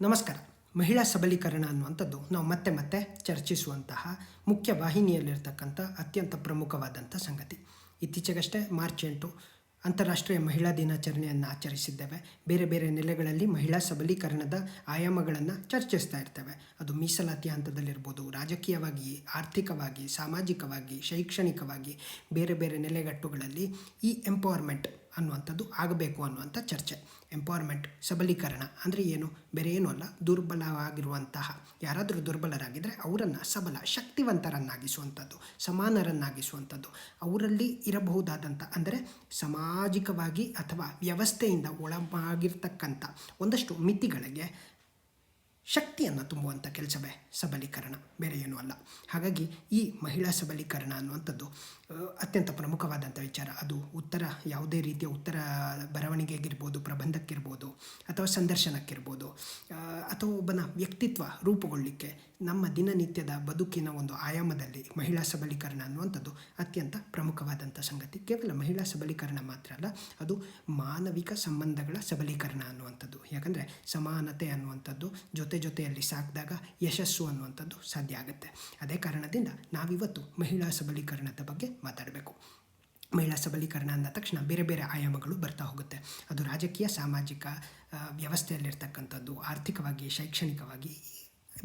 ನಮಸ್ಕಾರ. ಮಹಿಳಾ ಸಬಲೀಕರಣ ಅನ್ನುವಂಥದ್ದು ನಾವು ಮತ್ತೆ ಮತ್ತೆ ಚರ್ಚಿಸುವಂತಹ ಮುಖ್ಯ ವಾಹಿನಿಯಲ್ಲಿರ್ತಕ್ಕಂಥ ಅತ್ಯಂತ ಪ್ರಮುಖವಾದಂಥ ಸಂಗತಿ. ಇತ್ತೀಚೆಗಷ್ಟೇ ಮಾರ್ಚ್ 8 ಅಂತಾರಾಷ್ಟ್ರೀಯ ಮಹಿಳಾ ದಿನಾಚರಣೆಯನ್ನು ಆಚರಿಸಿದ್ದೇವೆ. ಬೇರೆ ಬೇರೆ ನೆಲೆಗಳಲ್ಲಿ ಮಹಿಳಾ ಸಬಲೀಕರಣದ ಆಯಾಮಗಳನ್ನು ಚರ್ಚಿಸ್ತಾ ಇರ್ತೇವೆ. ಅದು ಮೀಸಲಾತಿ ಹಂತದಲ್ಲಿರ್ಬೋದು, ರಾಜಕೀಯವಾಗಿ, ಆರ್ಥಿಕವಾಗಿ, ಸಾಮಾಜಿಕವಾಗಿ, ಶೈಕ್ಷಣಿಕವಾಗಿ ಬೇರೆ ಬೇರೆ ನೆಲೆಗಟ್ಟುಗಳಲ್ಲಿ ಈ ಎಂಪವರ್ಮೆಂಟ್ ಅನ್ನುವಂಥದ್ದು ಆಗಬೇಕು ಅನ್ನುವಂಥ ಚರ್ಚೆ. ಎಂಪವರ್ಮೆಂಟ್, ಸಬಲೀಕರಣ ಅಂದರೆ ಏನು? ಬೇರೆ ಏನೂ ಅಲ್ಲ, ದುರ್ಬಲವಾಗಿರುವಂತಹ ಯಾರಾದರೂ ದುರ್ಬಲರಾಗಿದ್ದರೆ ಅವರನ್ನು ಸಬಲ, ಶಕ್ತಿವಂತರನ್ನಾಗಿಸುವಂಥದ್ದು, ಸಮಾನರನ್ನಾಗಿಸುವಂಥದ್ದು, ಅವರಲ್ಲಿ ಇರಬಹುದಾದಂಥ ಅಂದರೆ ಸಾಮಾಜಿಕವಾಗಿ ಅಥವಾ ವ್ಯವಸ್ಥೆಯಿಂದ ಒಳಗಾಗಿರ್ತಕ್ಕಂಥ ಒಂದಷ್ಟು ಮಿತಿಗಳಿಗೆ ಶಕ್ತಿಯನ್ನು ತುಂಬುವಂಥ ಕೆಲಸವೇ ಸಬಲೀಕರಣ, ಬೇರೆ ಏನೂ ಅಲ್ಲ. ಹಾಗಾಗಿ ಈ ಮಹಿಳಾ ಸಬಲೀಕರಣ ಅನ್ನುವಂಥದ್ದು ಅತ್ಯಂತ ಪ್ರಮುಖವಾದಂಥ ವಿಚಾರ. ಅದು ಯಾವುದೇ ರೀತಿಯ ಉತ್ತರ ಬರವಣಿಗೆಗಿರ್ಬೋದು, ಪ್ರಬಂಧಕ್ಕಿರ್ಬೋದು, ಅಥವಾ ಸಂದರ್ಶನಕ್ಕಿರ್ಬೋದು, ಅಥವಾ ಒಬ್ಬನ ವ್ಯಕ್ತಿತ್ವ ರೂಪುಗೊಳ್ಳಲಿಕ್ಕೆ ನಮ್ಮ ದಿನನಿತ್ಯದ ಬದುಕಿನ ಒಂದು ಆಯಾಮದಲ್ಲಿ ಮಹಿಳಾ ಸಬಲೀಕರಣ ಅನ್ನುವಂಥದ್ದು ಅತ್ಯಂತ ಪ್ರಮುಖವಾದಂಥ ಸಂಗತಿ. ಕೇವಲ ಮಹಿಳಾ ಸಬಲೀಕರಣ ಮಾತ್ರ ಅಲ್ಲ, ಅದು ಮಾನವಿಕ ಸಂಬಂಧಗಳ ಸಬಲೀಕರಣ ಅನ್ನುವಂಥದ್ದು. ಯಾಕಂದರೆ ಸಮಾನತೆ ಅನ್ನುವಂಥದ್ದು ಜೊತೆಯಲ್ಲಿ ಸಾಕಿದಾಗ ಯಶಸ್ಸು ಅನ್ನುವಂಥದ್ದು ಸಾಧ್ಯ ಆಗುತ್ತೆ. ಅದೇ ಕಾರಣದಿಂದ ನಾವಿವತ್ತು ಮಹಿಳಾ ಸಬಲೀಕರಣದ ಬಗ್ಗೆ ಮಾತಾಡಬೇಕು. ಮಹಿಳಾ ಸಬಲೀಕರಣ ಅಂದ ತಕ್ಷಣ ಬೇರೆ ಬೇರೆ ಆಯಾಮಗಳು ಬರ್ತಾ ಹೋಗುತ್ತೆ. ಅದು ರಾಜಕೀಯ, ಸಾಮಾಜಿಕ ವ್ಯವಸ್ಥೆಯಲ್ಲಿರ್ತಕ್ಕಂಥದ್ದು, ಆರ್ಥಿಕವಾಗಿ, ಶೈಕ್ಷಣಿಕವಾಗಿ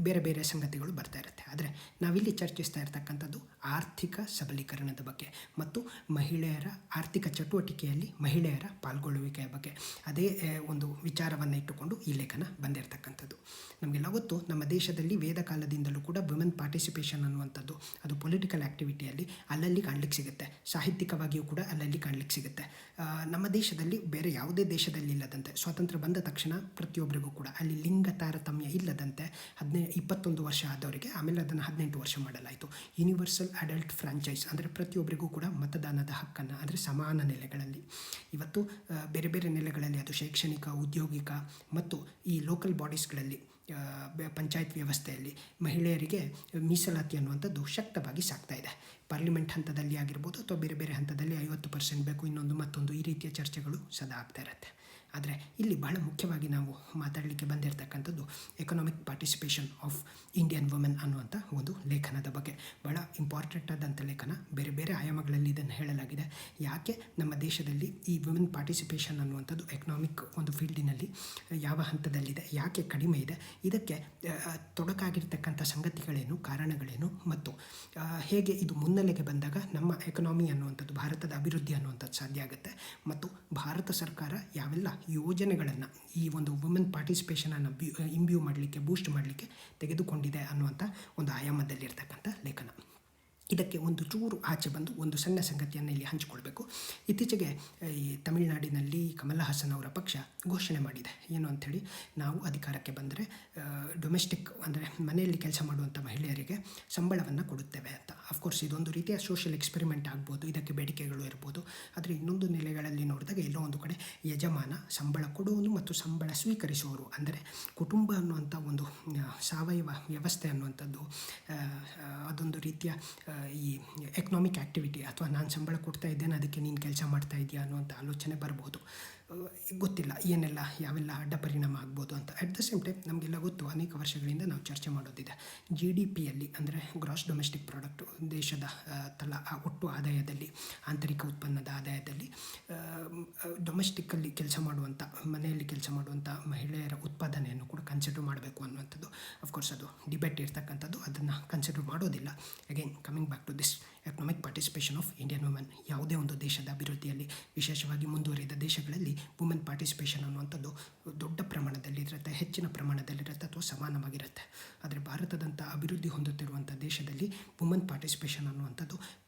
ಬೇರೆ ಬೇರೆ ಸಂಗತಿಗಳು ಬರ್ತಾ ಇರುತ್ತೆ. ಆದರೆ ನಾವಿಲ್ಲಿ ಚರ್ಚಿಸ್ತಾ ಇರ್ತಕ್ಕಂಥದ್ದು ಆರ್ಥಿಕ ಸಬಲೀಕರಣದ ಬಗ್ಗೆ ಮತ್ತು ಮಹಿಳೆಯರ ಆರ್ಥಿಕ ಚಟುವಟಿಕೆಯಲ್ಲಿ ಮಹಿಳೆಯರ ಪಾಲ್ಗೊಳ್ಳುವಿಕೆಯ ಬಗ್ಗೆ. ಅದೇ ಒಂದು ವಿಚಾರವನ್ನು ಇಟ್ಟುಕೊಂಡು ಈ ಲೇಖನ ಬಂದಿರತಕ್ಕಂಥದ್ದು. ನಮಗೆಲ್ಲ ಗೊತ್ತು, ನಮ್ಮ ದೇಶದಲ್ಲಿ ವೇದ ಕಾಲದಿಂದಲೂ ಕೂಡ ವುಮೆನ್ ಪಾರ್ಟಿಸಿಪೇಷನ್ ಅನ್ನುವಂಥದ್ದು ಅದು ಪೊಲಿಟಿಕಲ್ ಆ್ಯಕ್ಟಿವಿಟಿಯಲ್ಲಿ ಅಲ್ಲಲ್ಲಿ ಕಾಣಲಿಕ್ಕೆ ಸಿಗುತ್ತೆ. ಸಾಹಿತ್ಯಿಕವಾಗಿಯೂ ಕೂಡ ಅಲ್ಲಲ್ಲಿ ಕಾಣಲಿಕ್ಕೆ ಸಿಗುತ್ತೆ. ನಮ್ಮ ದೇಶದಲ್ಲಿ ಬೇರೆ ಯಾವುದೇ ದೇಶದಲ್ಲಿ ಇಲ್ಲದಂತೆ, ಸ್ವಾತಂತ್ರ್ಯ ಬಂದ ತಕ್ಷಣ ಪ್ರತಿಯೊಬ್ಬರಿಗೂ ಕೂಡ ಅಲ್ಲಿ ಲಿಂಗ ತಾರತಮ್ಯ ಇಲ್ಲದಂತೆ 21 ವರ್ಷ ಆದವರಿಗೆ, ಆಮೇಲೆ ಅದನ್ನು 18 ವರ್ಷ ಮಾಡಲಾಯಿತು. ಯೂನಿವರ್ಸಲ್ ಅಡಲ್ಟ್ ಫ್ರಾಂಚೈಸ್ ಅಂದರೆ ಪ್ರತಿಯೊಬ್ಬರಿಗೂ ಕೂಡ ಮತದಾನದ ಹಕ್ಕನ್ನು, ಅಂದರೆ ಸಮಾನ ನೆಲೆಗಳಲ್ಲಿ. ಇವತ್ತು ಬೇರೆ ಬೇರೆ ನೆಲೆಗಳಲ್ಲಿ ಅದು ಶೈಕ್ಷಣಿಕ, ಉದ್ಯೋಗಿಕ ಮತ್ತು ಈ ಲೋಕಲ್ ಬಾಡೀಸ್ಗಳಲ್ಲಿ, ಪಂಚಾಯತ್ ವ್ಯವಸ್ಥೆಯಲ್ಲಿ ಮಹಿಳೆಯರಿಗೆ ಮೀಸಲಾತಿ ಅನ್ನುವಂಥದ್ದು ಶಕ್ತವಾಗಿ ಸಾಗ್ತಾ ಇದೆ. ಪಾರ್ಲಿಮೆಂಟ್ ಹಂತದಲ್ಲಿ ಆಗಿರ್ಬೋದು ಅಥವಾ ಬೇರೆ ಬೇರೆ ಹಂತದಲ್ಲಿ 50% ಬೇಕು, ಇನ್ನೊಂದು ಮತ್ತೊಂದು, ಈ ರೀತಿಯ ಚರ್ಚೆಗಳು ಸದಾ ಆಗ್ತಾ ಇರುತ್ತೆ. ಆದರೆ ಇಲ್ಲಿ ಬಹಳ ಮುಖ್ಯವಾಗಿ ನಾವು ಮಾತಾಡಲಿಕ್ಕೆ ಬಂದಿರತಕ್ಕಂಥದ್ದು economic participation of Indian women ಅನ್ನುವಂಥ ಒಂದು ಲೇಖನದ ಬಗ್ಗೆ. ಬಹಳ ಇಂಪಾರ್ಟೆಂಟ್ ಆದಂಥ ಲೇಖನ. ಬೇರೆ ಬೇರೆ ಆಯಾಮಗಳಲ್ಲಿ ಇದನ್ನು ಹೇಳಲಾಗಿದೆ. ಯಾಕೆ ನಮ್ಮ ದೇಶದಲ್ಲಿ ಈ ವುಮೆನ್ ಪಾರ್ಟಿಸಿಪೇಷನ್ ಅನ್ನುವಂಥದ್ದು ಎಕನಾಮಿಕ್ ಒಂದು ಫೀಲ್ಡಿನಲ್ಲಿ ಯಾವ ಹಂತದಲ್ಲಿದೆ, ಯಾಕೆ ಕಡಿಮೆ ಇದೆ, ಇದಕ್ಕೆ ತೊಡಕಾಗಿರ್ತಕ್ಕಂಥ ಸಂಗತಿಗಳೇನು, ಕಾರಣಗಳೇನು, ಮತ್ತು ಹೇಗೆ ಇದು ಮುನ್ನೆಲೆಗೆ ಬಂದಾಗ ನಮ್ಮ ಎಕನಾಮಿ ಅನ್ನುವಂಥದ್ದು, ಭಾರತದ ಅಭಿವೃದ್ಧಿ ಅನ್ನುವಂಥದ್ದು ಸಾಧ್ಯ ಆಗುತ್ತೆ, ಮತ್ತು ಭಾರತ ಸರ್ಕಾರ ಯಾವೆಲ್ಲ ಯೋಜನೆಗಳನ್ನು ಈ ಒಂದು ವುಮೆನ್ ಪಾರ್ಟಿಸಿಪೇಷನನ್ನು ಇಂಬ್ಯೂ ಮಾಡಲಿಕ್ಕೆ, ಬೂಸ್ಟ್ ಮಾಡಲಿಕ್ಕೆ ತೆಗೆದುಕೊಂಡಿದೆ ಅನ್ನುವಂಥ ಒಂದು ಆಯಾಮದಲ್ಲಿರ್ತಕ್ಕಂಥ ಲೇಖನ. ಇದಕ್ಕೆ ಒಂದು ಚೂರು ಆಚೆ ಬಂದು ಒಂದು ಸಣ್ಣ ಸಂಗತಿಯನ್ನು ಇಲ್ಲಿ ಹಂಚಿಕೊಳ್ಬೇಕು. ಇತ್ತೀಚೆಗೆ ಈ ತಮಿಳುನಾಡಿನಲ್ಲಿ ಕಮಲ್ ಹಾಸನ್ ಅವರ ಪಕ್ಷ ಘೋಷಣೆ ಮಾಡಿದೆ. ಏನು ಅಂಥೇಳಿ, ನಾವು ಅಧಿಕಾರಕ್ಕೆ ಬಂದರೆ ಡೊಮೆಸ್ಟಿಕ್ ಅಂದರೆ ಮನೆಯಲ್ಲಿ ಕೆಲಸ ಮಾಡುವಂಥ ಮಹಿಳೆಯರಿಗೆ ಸಂಬಳವನ್ನು ಕೊಡುತ್ತೇವೆ ಅಂತ. ಅಫ್ಕೋರ್ಸ್ ಇದೊಂದು ರೀತಿಯ ಸೋಷಿಯಲ್ ಎಕ್ಸ್ಪೆರಿಮೆಂಟ್ ಆಗ್ಬೋದು, ಇದಕ್ಕೆ ಬೇಡಿಕೆಗಳು ಇರ್ಬೋದು. ಆದರೆ ಇನ್ನೊಂದು ನೆಲೆಗಳಲ್ಲಿ ನೋಡಿದಾಗ ಎಲ್ಲೋ ಒಂದು ಕಡೆ ಯಜಮಾನ ಸಂಬಳ ಕೊಡುವನು ಮತ್ತು ಸಂಬಳ ಸ್ವೀಕರಿಸುವವರು, ಅಂದರೆ ಕುಟುಂಬ ಅನ್ನುವಂಥ ಒಂದು ಸಾವಯವ ವ್ಯವಸ್ಥೆ ಅನ್ನುವಂಥದ್ದು ಅದೊಂದು ರೀತಿಯ ಈ ಎಕನಾಮಿಕ್ ಆ್ಯಕ್ಟಿವಿಟಿ, ಅಥವಾ ನಾನು ಸಂಬಳ ಕೊಡ್ತಾ ಇದ್ದೇನೆ ಅದಕ್ಕೆ ನೀನು ಕೆಲಸ ಮಾಡ್ತಾ ಇದೆಯಾ ಅನ್ನುವಂಥ ಆಲೋಚನೆ ಬರ್ಬೋದು. ಗೊತ್ತಿಲ್ಲ ಯಾವೆಲ್ಲ ಅಡ್ಡ ಪರಿಣಾಮ ಆಗ್ಬೋದು ಅಂತ. ಅಟ್ ದ ಸೇಮ್ ಟೈಮ್ ನಮಗೆಲ್ಲ ಗೊತ್ತು, ಅನೇಕ ವರ್ಷಗಳಿಂದ ನಾವು ಚರ್ಚೆ ಮಾಡೋದಿದೆ, GDPಯಲ್ಲಿ ಅಂದರೆ ಗ್ರಾಸ್ ಡೊಮೆಸ್ಟಿಕ್ ಪ್ರಾಡಕ್ಟು, ದೇಶದ ಒಟ್ಟು ಆದಾಯದಲ್ಲಿ, ಆಂತರಿಕ ಉತ್ಪನ್ನದ ಆದಾಯದಲ್ಲಿ ಡೊಮೆಸ್ಟಿಕ್ಕಲ್ಲಿ ಕೆಲಸ ಮಾಡುವಂಥ, ಮನೆಯಲ್ಲಿ ಕೆಲಸ ಮಾಡುವಂಥ ಮಹಿಳೆಯರ ಉತ್ಪಾದನೆಯನ್ನು ಕೂಡ ಕನ್ಸಿಡರ್ ಮಾಡಬೇಕು ಅನ್ನುವಂಥದ್ದು. ಅಫ್ಕೋರ್ಸ್ ಅದು ಡಿಬೇಟ್ ಇರ್ತಕ್ಕಂಥದ್ದು, ಅದನ್ನು ಕನ್ಸಿಡರ್ ಮಾಡೋದಿಲ್ಲ. Again coming back to this economic participation of Indian women. ಯಾವುದೇ ಒಂದು ದೇಶದ ಅಭಿವೃದ್ಧಿಯಲ್ಲಿ, ವಿಶೇಷವಾಗಿ ಮುಂದುವರಿದ ದೇಶಗಳಲ್ಲಿ ವುಮೆನ್ ಪಾರ್ಟಿಸಿಪೇಷನ್ ಅನ್ನುವಂಥದ್ದು ದೊಡ್ಡ ಪ್ರಮಾಣದಲ್ಲಿರುತ್ತೆ, ಹೆಚ್ಚಿನ ಪ್ರಮಾಣದಲ್ಲಿರುತ್ತೆ, ಅಥವಾ ಸಮಾನವಾಗಿರುತ್ತೆ. ಆದರೆ ಭಾರತದಂಥ ಅಭಿವೃದ್ಧಿ ಹೊಂದುತ್ತಿರುವಂಥ ದೇಶದಲ್ಲಿ ವುಮೆನ್ ಪಾರ್ಟಿಸಿಪೇಷನ್ ಅನ್ನುವಂಥದ್ದು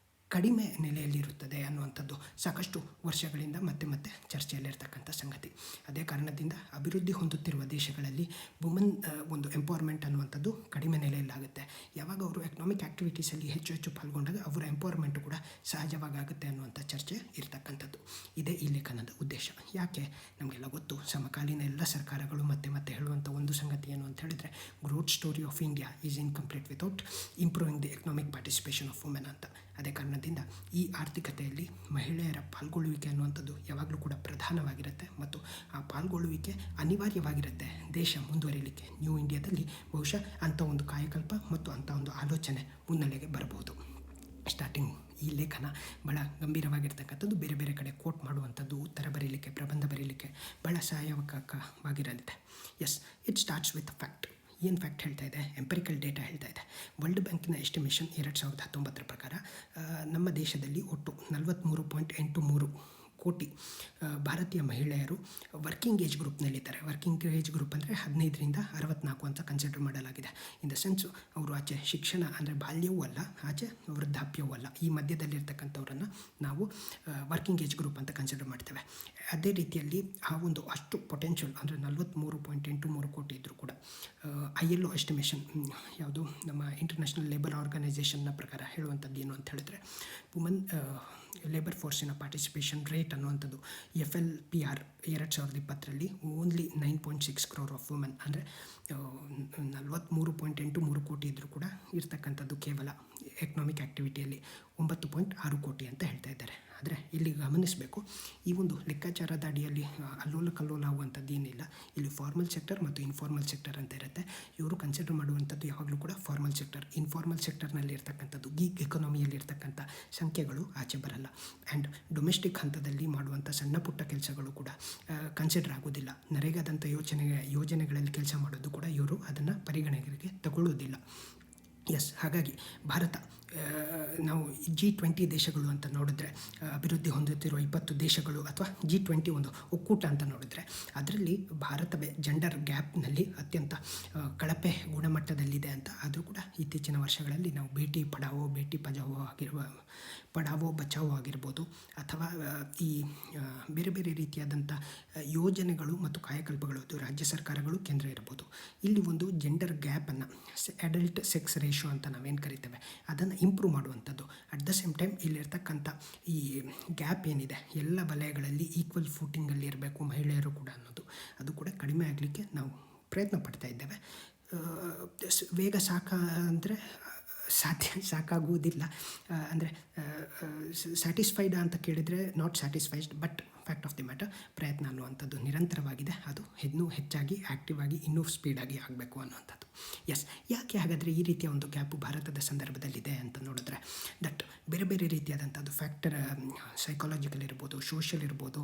ಕಡಿಮೆ ನೆಲೆಯಲ್ಲಿರುತ್ತದೆ ಅನ್ನುವಂಥದ್ದು ಸಾಕಷ್ಟು ವರ್ಷಗಳಿಂದ ಮತ್ತೆ ಚರ್ಚೆಯಲ್ಲಿರ್ತಕ್ಕಂಥ ಸಂಗತಿ. ಅದೇ ಕಾರಣದಿಂದ ಅಭಿವೃದ್ಧಿ ಹೊಂದುತ್ತಿರುವ ದೇಶಗಳಲ್ಲಿ ವುಮೆನ್ ಒಂದು ಎಂಪವರ್ಮೆಂಟ್ ಅನ್ನುವಂಥದ್ದು ಕಡಿಮೆ ನೆಲೆಯಲ್ಲಾಗುತ್ತೆ. ಯಾವಾಗ ಅವರು ಎಕನಾಮಿಕ್ ಆ್ಯಕ್ಟಿವಿಟೀಸಲ್ಲಿ ಹೆಚ್ಚು ಪಾಲ್ಗೊಂಡಾಗ ಅವರ ಎಂಪವರ್ಮೆಂಟು ಕೂಡ ಸಹಜವಾಗಿ ಆಗುತ್ತೆ ಅನ್ನುವಂಥ ಚರ್ಚೆ ಇರ್ತಕ್ಕಂಥದ್ದು. ಇದೇ ಈ ಲೇಖನದ ಉದ್ದೇಶ. ಯಾಕೆ? ನಮಗೆಲ್ಲ ಗೊತ್ತು, ಸಮಕಾಲೀನ ಎಲ್ಲ ಸರ್ಕಾರಗಳು ಮತ್ತು ಮತ್ತೆ ಮತ್ತೆ ಹೇಳುವಂಥ ಒಂದು ಸಂಗತಿ ಏನು ಅಂತ ಹೇಳಿದರೆ, growth story of India is incomplete without improving the economic participation of women ಅಂತ. ಅದೇ ಕಾರಣದಿಂದ ಈ ಆರ್ಥಿಕತೆಯಲ್ಲಿ ಮಹಿಳೆಯರ ಪಾಲ್ಗೊಳ್ಳುವಿಕೆ ಅನ್ನುವಂಥದ್ದು ಯಾವಾಗಲೂ ಕೂಡ ಪ್ರಧಾನವಾಗಿರುತ್ತೆ ಮತ್ತು ಆ ಪಾಲ್ಗೊಳ್ಳುವಿಕೆ ಅನಿವಾರ್ಯವಾಗಿರುತ್ತೆ ದೇಶ ಮುಂದುವರಿಲಿಕ್ಕೆ. ನ್ಯೂ ಇಂಡಿಯಾದಲ್ಲಿ ಬಹುಶಃ ಅಂಥ ಒಂದು ಕಾಯಕಲ್ಪ ಮತ್ತು ಅಂಥ ಒಂದು ಆಲೋಚನೆ ಮುನ್ನೆಲೆಗೆ ಬರಬಹುದು. ಸ್ಟಾರ್ಟಿಂಗ್ ಈ ಲೇಖನ ಭಾಳ ಗಂಭೀರವಾಗಿರ್ತಕ್ಕಂಥದ್ದು, ಬೇರೆ ಬೇರೆ ಕಡೆ ಕೋಟ್ ಮಾಡುವಂಥದ್ದು, ಉತ್ತರ ಬರೀಲಿಕ್ಕೆ, ಪ್ರಬಂಧ ಬರೀಲಿಕ್ಕೆ ಭಾಳ ಸಹಾಯಕವಾಗಿರಲಿದೆ. Yes, it starts with fact. ಏನು ಫ್ಯಾಕ್ಟ್ ಹೇಳ್ತಾ ಇದೆ? ಎಂಪಿರಿಕಲ್ ಡೇಟಾ ಹೇಳ್ತಾ ಇದೆ. ವರ್ಲ್ಡ್ ಬ್ಯಾಂಕಿನ ಎಸ್ಟಿಮೇಷನ್ 2019 ಪ್ರಕಾರ ನಮ್ಮ ದೇಶದಲ್ಲಿ ಒಟ್ಟು 43.83 ಕೋಟಿ ಭಾರತೀಯ ಮಹಿಳೆಯರು ವರ್ಕಿಂಗ್ ಏಜ್ ಗ್ರೂಪ್ನಲ್ಲಿದ್ದಾರೆ. ವರ್ಕಿಂಗ್ ಏಜ್ ಗ್ರೂಪ್ ಅಂದರೆ 15ರಿಂದ 64 ಅಂತ ಕನ್ಸಿಡರ್ ಮಾಡಲಾಗಿದೆ. ಇನ್ ದ ಸೆನ್ಸು ಅವರು ಆಚೆ ಶಿಕ್ಷಣ ಅಂದರೆ ಬಾಲ್ಯವೂ ಅಲ್ಲ, ಆಚೆ ವೃದ್ಧಾಪ್ಯವೂ ಅಲ್ಲ, ಈ ಮಧ್ಯದಲ್ಲಿರ್ತಕ್ಕಂಥವ್ರನ್ನು ನಾವು ವರ್ಕಿಂಗ್ ಏಜ್ ಗ್ರೂಪ್ ಅಂತ ಕನ್ಸಿಡರ್ ಮಾಡ್ತೇವೆ. ಅದೇ ರೀತಿಯಲ್ಲಿ ಆ ಒಂದು ಅಷ್ಟು ಪೊಟೆನ್ಷಿಯಲ್ ಅಂದರೆ 43.83 ಕೋಟಿ ಇದ್ದರೂ ಕೂಡ ILO ಎಸ್ಟಿಮೇಷನ್, ಯಾವುದು ನಮ್ಮ ಇಂಟರ್ನ್ಯಾಷನಲ್ ಲೇಬರ್ ಆರ್ಗನೈಸೇಷನ್ನ ಪ್ರಕಾರ ಹೇಳುವಂಥದ್ದು ಏನು ಅಂತ ಹೇಳಿದ್ರೆ, ವುಮನ್ ಲೇಬರ್ ಫೋರ್ಸಿನ ಪಾರ್ಟಿಸಿಪೇಷನ್ ರೇಟ್ ಅನ್ನುವಂಥದ್ದು FLPR 2020ರಲ್ಲಿ ಓನ್ಲಿ 9.6 ಕ್ರೋರ್ ಆಫ್ ವುಮೆನ್, ಅಂದರೆ 43.83 ಕೋಟಿ ಇದ್ದರೂ ಕೂಡ ಇರ್ತಕ್ಕಂಥದ್ದು ಕೇವಲ ಎಕನಾಮಿಕ್ ಆ್ಯಕ್ಟಿವಿಟಿಯಲ್ಲಿ 9.6 ಕೋಟಿ ಅಂತ ಹೇಳ್ತಾ ಇದ್ದಾರೆ. ಆದರೆ ಇಲ್ಲಿ ಗಮನಿಸಬೇಕು, ಈ ಒಂದು ಲೆಕ್ಕಾಚಾರದ ಅಡಿಯಲ್ಲಿ ಅಲ್ಲೋಲ ಕಲ್ಲೋಲ ಆಗುವಂಥದ್ದು ಏನಿಲ್ಲ. ಇಲ್ಲಿ ಫಾರ್ಮಲ್ ಸೆಕ್ಟರ್ ಮತ್ತು ಇನ್ಫಾರ್ಮಲ್ ಸೆಕ್ಟರ್ ಅಂತ ಇರುತ್ತೆ. ಇವರು ಕನ್ಸಿಡರ್ ಮಾಡುವಂಥದ್ದು ಯಾವಾಗಲೂ ಕೂಡ ಫಾರ್ಮಲ್ ಸೆಕ್ಟರ್. ಇನ್ಫಾರ್ಮಲ್ ಸೆಕ್ಟರ್ನಲ್ಲಿ ಇರ್ತಕ್ಕಂಥದ್ದು, ಗೀಗ್ ಎಕಾನಮಿಯಲ್ಲಿ ಇರ್ತಕ್ಕಂಥ ಸಂಖ್ಯೆಗಳು ಆಚೆ ಬರಲ್ಲ. ಆ್ಯಂಡ್ ಡೊಮೆಸ್ಟಿಕ್ ಹಂತದಲ್ಲಿ ಮಾಡುವಂಥ ಸಣ್ಣ ಪುಟ್ಟ ಕೆಲಸಗಳು ಕೂಡ ಕನ್ಸಿಡರ್ ಆಗೋದಿಲ್ಲ. ನರೇಗಾದಂಥ ಯೋಜನೆಗಳಲ್ಲಿ ಕೆಲಸ ಮಾಡೋದು ಕೂಡ ಇವರು ಅದನ್ನು ಪರಿಗಣನೆಗೆ ತಗೊಳ್ಳೋದಿಲ್ಲ. ಎಸ್, ಹಾಗಾಗಿ ಭಾರತ ನಾವು G20 ದೇಶಗಳು ಅಂತ ನೋಡಿದ್ರೆ, ಅಭಿವೃದ್ಧಿ ಹೊಂದುತ್ತಿರುವ 20 ದೇಶಗಳು ಅಥವಾ G20 ಒಂದು ಒಕ್ಕೂಟ ಅಂತ ನೋಡಿದ್ರೆ, ಅದರಲ್ಲಿ ಭಾರತವೇ ಜೆಂಡರ್ ಗ್ಯಾಪ್ನಲ್ಲಿ ಅತ್ಯಂತ ಕಳಪೆ ಗುಣಮಟ್ಟದಲ್ಲಿದೆ ಅಂತ. ಆದರೂ ಕೂಡ ಇತ್ತೀಚಿನ ವರ್ಷಗಳಲ್ಲಿ ನಾವು ಬೇಟಿ ಪಡಾವೋ ಬಚಾವೋ ಆಗಿರ್ಬೋದು, ಅಥವಾ ಈ ಬೇರೆ ಬೇರೆ ರೀತಿಯಾದಂಥ ಯೋಜನೆಗಳು ಮತ್ತು ಕಾಯಕಲ್ಪಗಳು, ಅದು ರಾಜ್ಯ ಸರ್ಕಾರಗಳು, ಕೇಂದ್ರ ಇರ್ಬೋದು, ಇಲ್ಲಿ ಒಂದು ಜೆಂಡರ್ ಗ್ಯಾಪನ್ನು, ಅಡಲ್ಟ್ ಸೆಕ್ಸ್ ರೇಷೋ ಅಂತ ನಾವೇನು ಕರಿತೇವೆ, ಅದನ್ನು ಇಂಪ್ರೂವ್ ಮಾಡುವಂಥದ್ದು. ಅಟ್ ದ ಸೇಮ್ ಟೈಮ್ ಇಲ್ಲಿರ್ತಕ್ಕಂಥ ಈ ಗ್ಯಾಪ್ ಏನಿದೆ, ಎಲ್ಲ ವಲಯಗಳಲ್ಲಿ ಈಕ್ವಲ್ ಫೂಟಿಂಗಲ್ಲಿ ಇರಬೇಕು ಮಹಿಳೆಯರು ಕೂಡ ಅನ್ನೋದು, ಅದು ಕೂಡ ಕಡಿಮೆ ಆಗಲಿಕ್ಕೆ ನಾವು ಪ್ರಯತ್ನ ಪಡ್ತಾ ಇದ್ದೇವೆ. ವೇಗ ಅಂದರೆ ಸಾಕಾಗುವುದಿಲ್ಲ. ಅಂದರೆ ಸ್ಯಾಟಿಸ್ಫೈಡ್ ಅಂತ ಕೇಳಿದರೆ not satisfied, but fact of the matter ಪ್ರಯತ್ನ ಅನ್ನುವಂಥದ್ದು ನಿರಂತರವಾಗಿದೆ. ಅದು ಇನ್ನೂ ಹೆಚ್ಚಾಗಿ ಆ್ಯಕ್ಟಿವ್ ಆಗಿ ಇನ್ನೂ ಸ್ಪೀಡಾಗಿ ಆಗಬೇಕು ಅನ್ನುವಂಥದ್ದು. ಎಸ್, ಯಾಕೆ ಹಾಗಾದರೆ ಈ ರೀತಿಯ ಒಂದು ಗ್ಯಾಪು ಭಾರತದ ಸಂದರ್ಭದಲ್ಲಿದೆ ಅಂತ ನೋಡಿದ್ರೆ, ದಟ್ ಬೇರೆ ಬೇರೆ ರೀತಿಯಾದಂಥದ್ದು ಫ್ಯಾಕ್ಟರ್, ಸೈಕಾಲಜಿಕಲ್ ಇರ್ಬೋದು, ಸೋಷಿಯಲ್ ಇರ್ಬೋದು,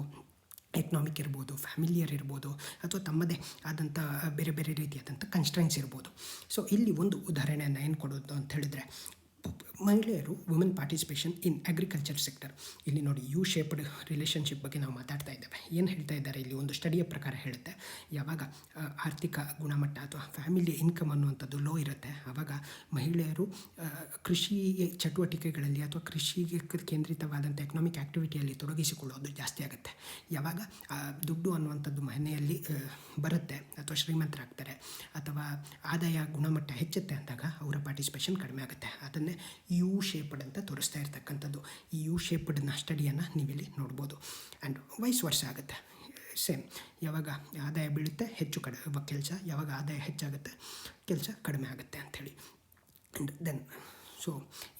ಎಕನಾಮಿಕ್ ಇರ್ಬೋದು, ಫ್ಯಾಮಿಲಿಯರ್ ಇರ್ಬೋದು, ಅಥವಾ ತಮ್ಮದೇ ಆದಂಥ ಬೇರೆ ಬೇರೆ ರೀತಿಯಾದಂಥ ಕನ್ಸ್ಟ್ರೆಂಟ್ಸ್ ಇರ್ಬೋದು. ಸೊ ಇಲ್ಲಿ ಒಂದು ಉದಾಹರಣೆಯನ್ನು ಏನು ಕೊಡೋದು ಅಂತ ಹೇಳಿದರೆ, ಮಹಿಳೆಯರು women participation in agriculture sector. ಇಲ್ಲಿ ನೋಡಿ, ಯು ಶೇಪ್ಡ್ ರಿಲೇಷನ್ಶಿಪ್ ಬಗ್ಗೆ ನಾವು ಮಾತಾಡ್ತಾ ಇದ್ದೇವೆ. ಏನು ಹೇಳ್ತಾ ಇದ್ದಾರೆ ಇಲ್ಲಿ, ಒಂದು ಸ್ಟಡಿಯ ಪ್ರಕಾರ ಹೇಳುತ್ತೆ, ಯಾವಾಗ ಆರ್ಥಿಕ ಗುಣಮಟ್ಟ ಅಥವಾ ಫ್ಯಾಮಿಲಿ ಇನ್ಕಮ್ ಅನ್ನುವಂಥದ್ದು ಲೋ ಇರುತ್ತೆ, ಆವಾಗ ಮಹಿಳೆಯರು ಕೃಷಿ ಚಟುವಟಿಕೆಗಳಲ್ಲಿ ಅಥವಾ ಕೃಷಿಗೆ ಕೇಂದ್ರಿತವಾದಂಥ ಎಕನಾಮಿಕ್ ಆ್ಯಕ್ಟಿವಿಟಿಯಲ್ಲಿ ತೊಡಗಿಸಿಕೊಳ್ಳೋದು ಜಾಸ್ತಿ ಆಗುತ್ತೆ. ಯಾವಾಗ ದುಡ್ಡು ಅನ್ನುವಂಥದ್ದು ಮನೆಯಲ್ಲಿ ಬರುತ್ತೆ ಅಥವಾ ಶ್ರೀಮಂತರಾಗ್ತಾರೆ ಅಥವಾ ಆದಾಯ ಗುಣಮಟ್ಟ ಹೆಚ್ಚುತ್ತೆ ಅಂದಾಗ ಅವರ ಪಾರ್ಟಿಸಿಪೇಷನ್ ಕಡಿಮೆ ಆಗುತ್ತೆ. ಅದನ್ನೇ ಯು ಶೇಪ್ಡ್ ಅಂತ ತೋರಿಸ್ತಾ ಇರ್ತಕ್ಕಂಥದ್ದು. ಈ ಯು ಶೇಪ್ಡ್ನ ಸ್ಟಡಿಯನ್ನು ನೀವಿಲ್ಲಿ ನೋಡ್ಬೋದು. ಆ್ಯಂಡ್ ವೈಸ್ ವರ್ಷ ಆಗುತ್ತೆ, ಸೇಮ್. ಯಾವಾಗ ಆದಾಯ ಬೀಳುತ್ತೆ ಹೆಚ್ಚು ಕೆಲಸ, ಯಾವಾಗ ಆದಾಯ ಹೆಚ್ಚಾಗುತ್ತೆ ಕೆಲಸ ಕಡಿಮೆ ಆಗುತ್ತೆ ಅಂಥೇಳಿ. ಆ್ಯಂಡ್ ದೆನ್ ಸೊ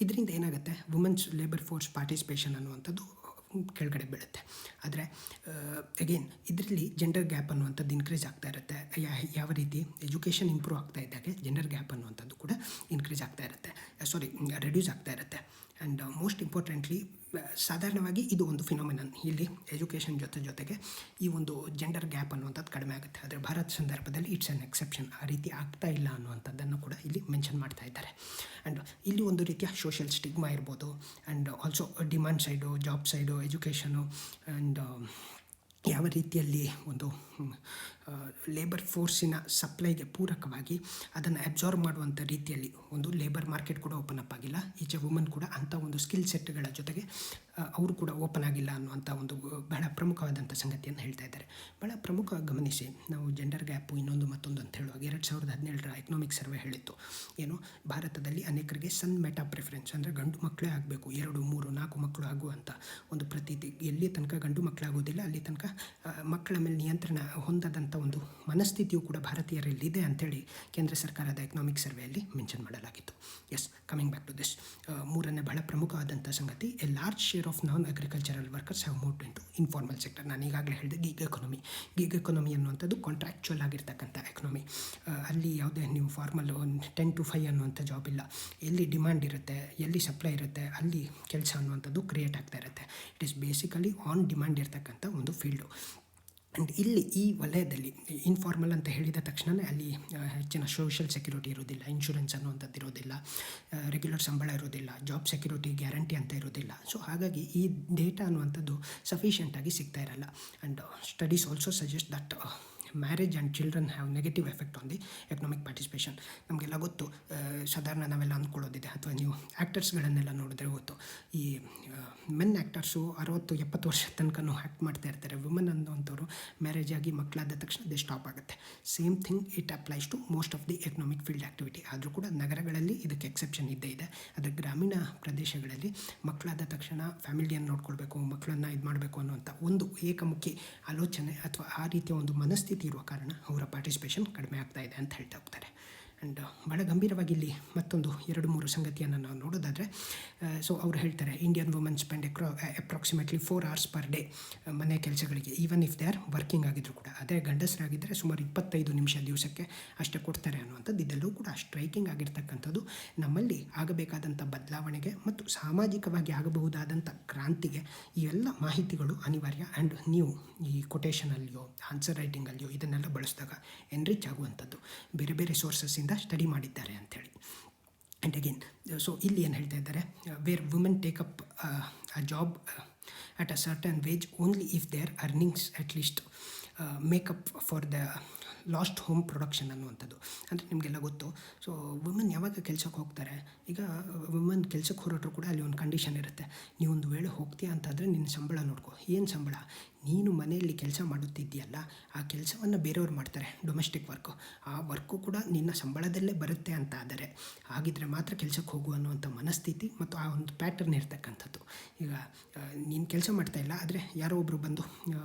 ಇದರಿಂದ ಏನಾಗುತ್ತೆ, ವುಮೆನ್ಸ್ ಲೇಬರ್ ಫೋರ್ಸ್ ಪಾರ್ಟಿಸಿಪೇಷನ್ ಅನ್ನುವಂಥದ್ದು ಕೆಳಗಡೆ ಬೀಳುತ್ತೆ. ಆದರೆ ಅಗೇನ್ ಇದರಲ್ಲಿ ಜೆಂಡರ್ ಗ್ಯಾಪ್ ಅನ್ನುವಂಥದ್ದು ಇನ್ಕ್ರೀಸ್ ಆಗ್ತಾ ಇರುತ್ತೆ. ಯಾವ ರೀತಿ ಎಜುಕೇಷನ್ ಇಂಪ್ರೂವ್ ಆಗ್ತಾ ಇದ್ದಾಗೆ ಜೆಂಡರ್ ಗ್ಯಾಪ್ ಅನ್ನುವಂಥದ್ದು ಕೂಡ ಇನ್ಕ್ರೀಸ್ ಆಗ್ತಾ ಇರುತ್ತೆ, ರೆಡ್ಯೂಸ್ ಆಗ್ತಾ ಇರುತ್ತೆ. ಆ್ಯಂಡ್ ಮೋಸ್ಟ್ ಇಂಪಾರ್ಟೆಂಟ್ಲಿ, ಸಾಧಾರಣವಾಗಿ ಇದು ಒಂದು ಫಿನಾಮಿನನ್. ಇಲ್ಲಿ ಎಜುಕೇಷನ್ ಜೊತೆಗೆ ಈ ಒಂದು ಜೆಂಡರ್ ಗ್ಯಾಪ್ ಅನ್ನುವಂಥದ್ದು ಕಡಿಮೆ ಆಗುತ್ತೆ. ಆದರೆ ಭಾರತ ಸಂದರ್ಭದಲ್ಲಿ ಇಟ್ಸ್ ಆನ್ ಎಕ್ಸೆಪ್ಷನ್, ಆ ರೀತಿ ಆಗ್ತಾ ಇಲ್ಲ ಅನ್ನುವಂಥದ್ದನ್ನು ಕೂಡ ಇಲ್ಲಿ ಮೆನ್ಷನ್ ಮಾಡ್ತಾ ಇದ್ದಾರೆ. ಆ್ಯಂಡ್ ಇಲ್ಲಿ ಒಂದು ರೀತಿಯ ಸೋಷಿಯಲ್ ಸ್ಟಿಗ್ಮಾ ಇರ್ಬೋದು, and also demand side, job side, education, and ಯಾವ ರೀತಿಯಲ್ಲಿ ಒಂದು ಲೇಬರ್ ಫೋರ್ಸಿನ ಸಪ್ಲೈಗೆ ಪೂರಕವಾಗಿ ಅದನ್ನು ಅಬ್ಸಾರ್ವ್ ಮಾಡುವಂಥ ರೀತಿಯಲ್ಲಿ ಒಂದು ಲೇಬರ್ ಮಾರ್ಕೆಟ್ ಕೂಡ ಓಪನ್ ಅಪ್ ಆಗಿಲ್ಲ. ಈಚೆ ವುಮನ್ ಕೂಡ ಅಂಥ ಒಂದು ಸ್ಕಿಲ್ ಸೆಟ್ಗಳ ಜೊತೆಗೆ ಅವರು ಕೂಡ ಓಪನ್ ಆಗಿಲ್ಲ ಅನ್ನುವಂಥ ಒಂದು ಬಹಳ ಪ್ರಮುಖವಾದಂಥ ಸಂಗತಿಯನ್ನು ಹೇಳ್ತಾ ಇದ್ದಾರೆ. ಬಹಳ ಪ್ರಮುಖವಾಗಿ ಗಮನಿಸಿ, ನಾವು ಜೆಂಡರ್ ಗ್ಯಾಪು ಇನ್ನೊಂದು ಮತ್ತೊಂದು ಅಂತ ಹೇಳುವಾಗ 2017ರ ಎಕನಾಮಿಕ್ ಸರ್ವೆ ಹೇಳಿತ್ತು, ಏನು ಭಾರತದಲ್ಲಿ ಅನೇಕರಿಗೆ ಸನ್ ಮೆಟಾ ಪ್ರಿಫರೆನ್ಸ್, ಅಂದರೆ ಗಂಡು ಮಕ್ಕಳೇ ಆಗಬೇಕು, 2, 3, 4 ಮಕ್ಕಳು ಆಗುವಂಥ ಒಂದು ಪ್ರತೀತಿ. ಎಲ್ಲಿ ತನಕ ಗಂಡು ಮಕ್ಕಳಾಗೋದಿಲ್ಲ ಅಲ್ಲಿ ತನಕ ಮಕ್ಕಳ ಮೇಲೆ ನಿಯಂತ್ರಣ ಹೊಂದದಂಥ ಒಂದು ಮನಸ್ಥಿತಿಯು ಕೂಡ ಭಾರತೀಯರಲ್ಲಿದೆ ಅಂಥೇಳಿ ಕೇಂದ್ರ ಸರ್ಕಾರದ ಎಕನಾಮಿಕ್ ಸರ್ವೆಯಲ್ಲಿ ಮೆನ್ಷನ್ ಮಾಡಲಾಗಿತ್ತು. Yes, coming back to this, ಮೂರನೇ ಬಹಳ ಪ್ರಮುಖವಾದಂಥ ಸಂಗತಿ, a large share of non agricultural workers have moved into informal sector. ನಾನು ಈಗಾಗಲೇ ಹೇಳಿದೆ ಗೀಗ್ ಎಕಾನಮಿ. ಗೀಗ್ ಎಕಾನಮಿ ಅನ್ನುವಂಥದ್ದು ಕಾಂಟ್ರಾಕ್ಚುಯಲ್ ಆಗಿರ್ತಕ್ಕಂಥ ಎಕಾನಮಿ. ಅಲ್ಲಿ ಯಾವುದೇ ನೀವು ಫಾರ್ಮಲ್ 10 to 5 ಅನ್ನುವಂಥ ಜಾಬ್ ಇಲ್ಲ. ಎಲ್ಲಿ ಡಿಮ್ಯಾಂಡ್ ಇರುತ್ತೆ, ಎಲ್ಲಿ ಸಪ್ಲೈ ಇರುತ್ತೆ, ಅಲ್ಲಿ ಕೆಲಸ ಅನ್ನುವಂಥದ್ದು ಕ್ರಿಯೇಟ್ ಆಗ್ತಾ ಇರುತ್ತೆ. It is basically on demand ಇರ್ತಕ್ಕಂಥ ಒಂದು ಫೀಲ್ಡು. ಆ್ಯಂಡ್ ಇಲ್ಲಿ ಈ ವಲಯದಲ್ಲಿ ಇನ್ಫಾರ್ಮಲ್ ಅಂತ ಹೇಳಿದ ತಕ್ಷಣವೇ ಅಲ್ಲಿ ಹೆಚ್ಚಿನ ಸೋಷಿಯಲ್ ಸೆಕ್ಯೂರಿಟಿ ಇರೋದಿಲ್ಲ, ಇನ್ಶೂರೆನ್ಸ್ ಅನ್ನುವಂಥದ್ದು ಇರೋದಿಲ್ಲ, ರೆಗ್ಯುಲರ್ ಸಂಬಳ ಇರೋದಿಲ್ಲ, ಜಾಬ್ ಸೆಕ್ಯೂರಿಟಿ ಗ್ಯಾರಂಟಿ ಅಂತ ಇರೋದಿಲ್ಲ. ಸೊ ಹಾಗಾಗಿ ಈ ಡೇಟಾ ಅನ್ನುವಂಥದ್ದು ಸಫಿಷಿಯೆಂಟಾಗಿ ಸಿಗ್ತಾ ಇರಲ್ಲ. And studies also suggest that marriage and children have negative effect on the economic participation. ನಮಗೆಲ್ಲ ಗೊತ್ತು, ಸಾಧಾರಣ ನಾವೆಲ್ಲ ಅಂದ್ಕೊಳ್ಳೋದಿದೆ, ಅಥವಾ ನೀವು ಆ್ಯಕ್ಟರ್ಸ್ಗಳನ್ನೆಲ್ಲ ನೋಡಿದ್ರೆ ಗೊತ್ತು, ಈ ಮೆನ್ ಆ್ಯಕ್ಟರ್ಸು 60-70 ವರ್ಷದ ತನಕನೂ ಆ್ಯಕ್ಟ್ ಮಾಡ್ತಾ ಇರ್ತಾರೆ. ವುಮೆನ್ ಅನ್ನುವಂಥವ್ರು ಮ್ಯಾರೇಜ್ ಆಗಿ ಮಕ್ಕಳಾದ ತಕ್ಷಣ ದೇ ಸ್ಟಾಪ್ ಆಗುತ್ತೆ. Same thing it applies to most of the economic field activity. ಆದರೂ ಕೂಡ ನಗರಗಳಲ್ಲಿ ಇದಕ್ಕೆ ಎಕ್ಸೆಪ್ಷನ್ ಇದ್ದೇ ಇದೆ. ಆದರೆ ಗ್ರಾಮೀಣ ಪ್ರದೇಶಗಳಲ್ಲಿ ಮಕ್ಕಳಾದ ತಕ್ಷಣ ಫ್ಯಾಮಿಲಿಯನ್ನು ನೋಡ್ಕೊಳ್ಬೇಕು, ಮಕ್ಕಳನ್ನು ಇದು ಮಾಡಬೇಕು ಅನ್ನುವಂಥ ಒಂದು ಏಕಮುಖಿ ಆಲೋಚನೆ ಅಥವಾ ಆ ರೀತಿಯ ಒಂದು ಮನಸ್ಥಿತಿ ಇರುವ ಕಾರಣ ಅವರ ಪಾರ್ಟಿಸಿಪೇಷನ್ ಕಡಿಮೆ ಆಗ್ತಾ ಇದೆ ಅಂತ ಹೇಳ್ತಾ ಹೋಗ್ತಾರೆ. ಆ್ಯಂಡ್ ಭಾಳ ಗಂಭೀರವಾಗಿ ಇಲ್ಲಿ ಮತ್ತೊಂದು 2-3 ಸಂಗತಿಯನ್ನು ನಾವು ನೋಡೋದಾದರೆ, ಸೊ ಅವ್ರು ಹೇಳ್ತಾರೆ Indian women spend approximately 4 hours per day ಮನೆ ಕೆಲಸಗಳಿಗೆ, even if they are working ಆಗಿದ್ರು ಕೂಡ. ಅದೇ ಗಂಡಸರಾಗಿದ್ದರೆ ಸುಮಾರು 25 ನಿಮಿಷ ದಿವಸಕ್ಕೆ ಅಷ್ಟೇ ಕೊಡ್ತಾರೆ ಅನ್ನುವಂಥದ್ದು. ಇದೆಲ್ಲವೂ ಕೂಡ ಸ್ಟ್ರೈಕಿಂಗ್ ಆಗಿರ್ತಕ್ಕಂಥದ್ದು. ನಮ್ಮಲ್ಲಿ ಆಗಬೇಕಾದಂಥ ಬದಲಾವಣೆಗೆ ಮತ್ತು ಸಾಮಾಜಿಕವಾಗಿ ಆಗಬಹುದಾದಂಥ ಕ್ರಾಂತಿಗೆ ಇವೆಲ್ಲ ಮಾಹಿತಿಗಳು ಅನಿವಾರ್ಯ. ಆ್ಯಂಡ್ ನೀವು ಈ ಕೊಟೇಷನಲ್ಲಿಯೋ ಆನ್ಸರ್ ರೈಟಿಂಗಲ್ಲಿಯೋ ಇದನ್ನೆಲ್ಲ ಬಳಸಿದಾಗ ಎನ್ರಿಚ್ ಆಗುವಂಥದ್ದು ಬೇರೆ ಬೇರೆ ಸೋರ್ಸಸ್ಸಿಂದ ಸ್ಟಡಿ ಮಾಡಿದ್ದಾರೆ ಅಂಥೇಳಿ. ಆ್ಯಂಡ್ ಅಗೇನ್, ಸೊ ಇಲ್ಲಿ ಏನು ಹೇಳ್ತಾ ಇದ್ದಾರೆ, where women take up a job at a certain wage only if their earnings at least make up for the lost home production ಅನ್ನುವಂಥದ್ದು. ಅಂದರೆ ನಿಮಗೆಲ್ಲ ಗೊತ್ತು, ಸೊ ವುಮೆನ್ ಯಾವಾಗ ಕೆಲಸಕ್ಕೆ ಹೋಗ್ತಾರೆ, ಈಗ ವುಮೆನ್ ಕೆಲಸಕ್ಕೆ ಹೊರಟರು ಕೂಡ ಅಲ್ಲಿ ಒಂದು ಕಂಡೀಷನ್ ಇರುತ್ತೆ. ನೀವು ಒಂದು ವೇಳೆ ಹೋಗ್ತೀಯಾ ಅಂತಾದರೆ ನಿನ್ನ ಸಂಬಳ ನೋಡ್ಕೊ. ಏನು ಸಂಬಳ? ನೀನು ಮನೆಯಲ್ಲಿ ಕೆಲಸ ಮಾಡುತ್ತಿದ್ದೀಯಲ್ಲ, ಆ ಕೆಲಸವನ್ನು ಬೇರೆಯವ್ರು ಮಾಡ್ತಾರೆ, ಡೊಮೆಸ್ಟಿಕ್ ವರ್ಕು. ಆ ವರ್ಕು ಕೂಡ ನಿನ್ನ ಸಂಬಳದಲ್ಲೇ ಬರುತ್ತೆ ಅಂತ ಆದರೆ ಹಾಗಿದ್ರೆ ಮಾತ್ರ ಕೆಲಸಕ್ಕೆ ಹೋಗು ಅನ್ನುವಂಥ ಮನಸ್ಥಿತಿ ಮತ್ತು ಆ ಒಂದು ಪ್ಯಾಟರ್ನ್ ಇರ್ತಕ್ಕಂಥದ್ದು. ಈಗ ನೀನು ಕೆಲಸ ಮಾಡ್ತಾಯಿಲ್ಲ, ಆದರೆ ಯಾರೋ ಒಬ್ಬರು ಬಂದು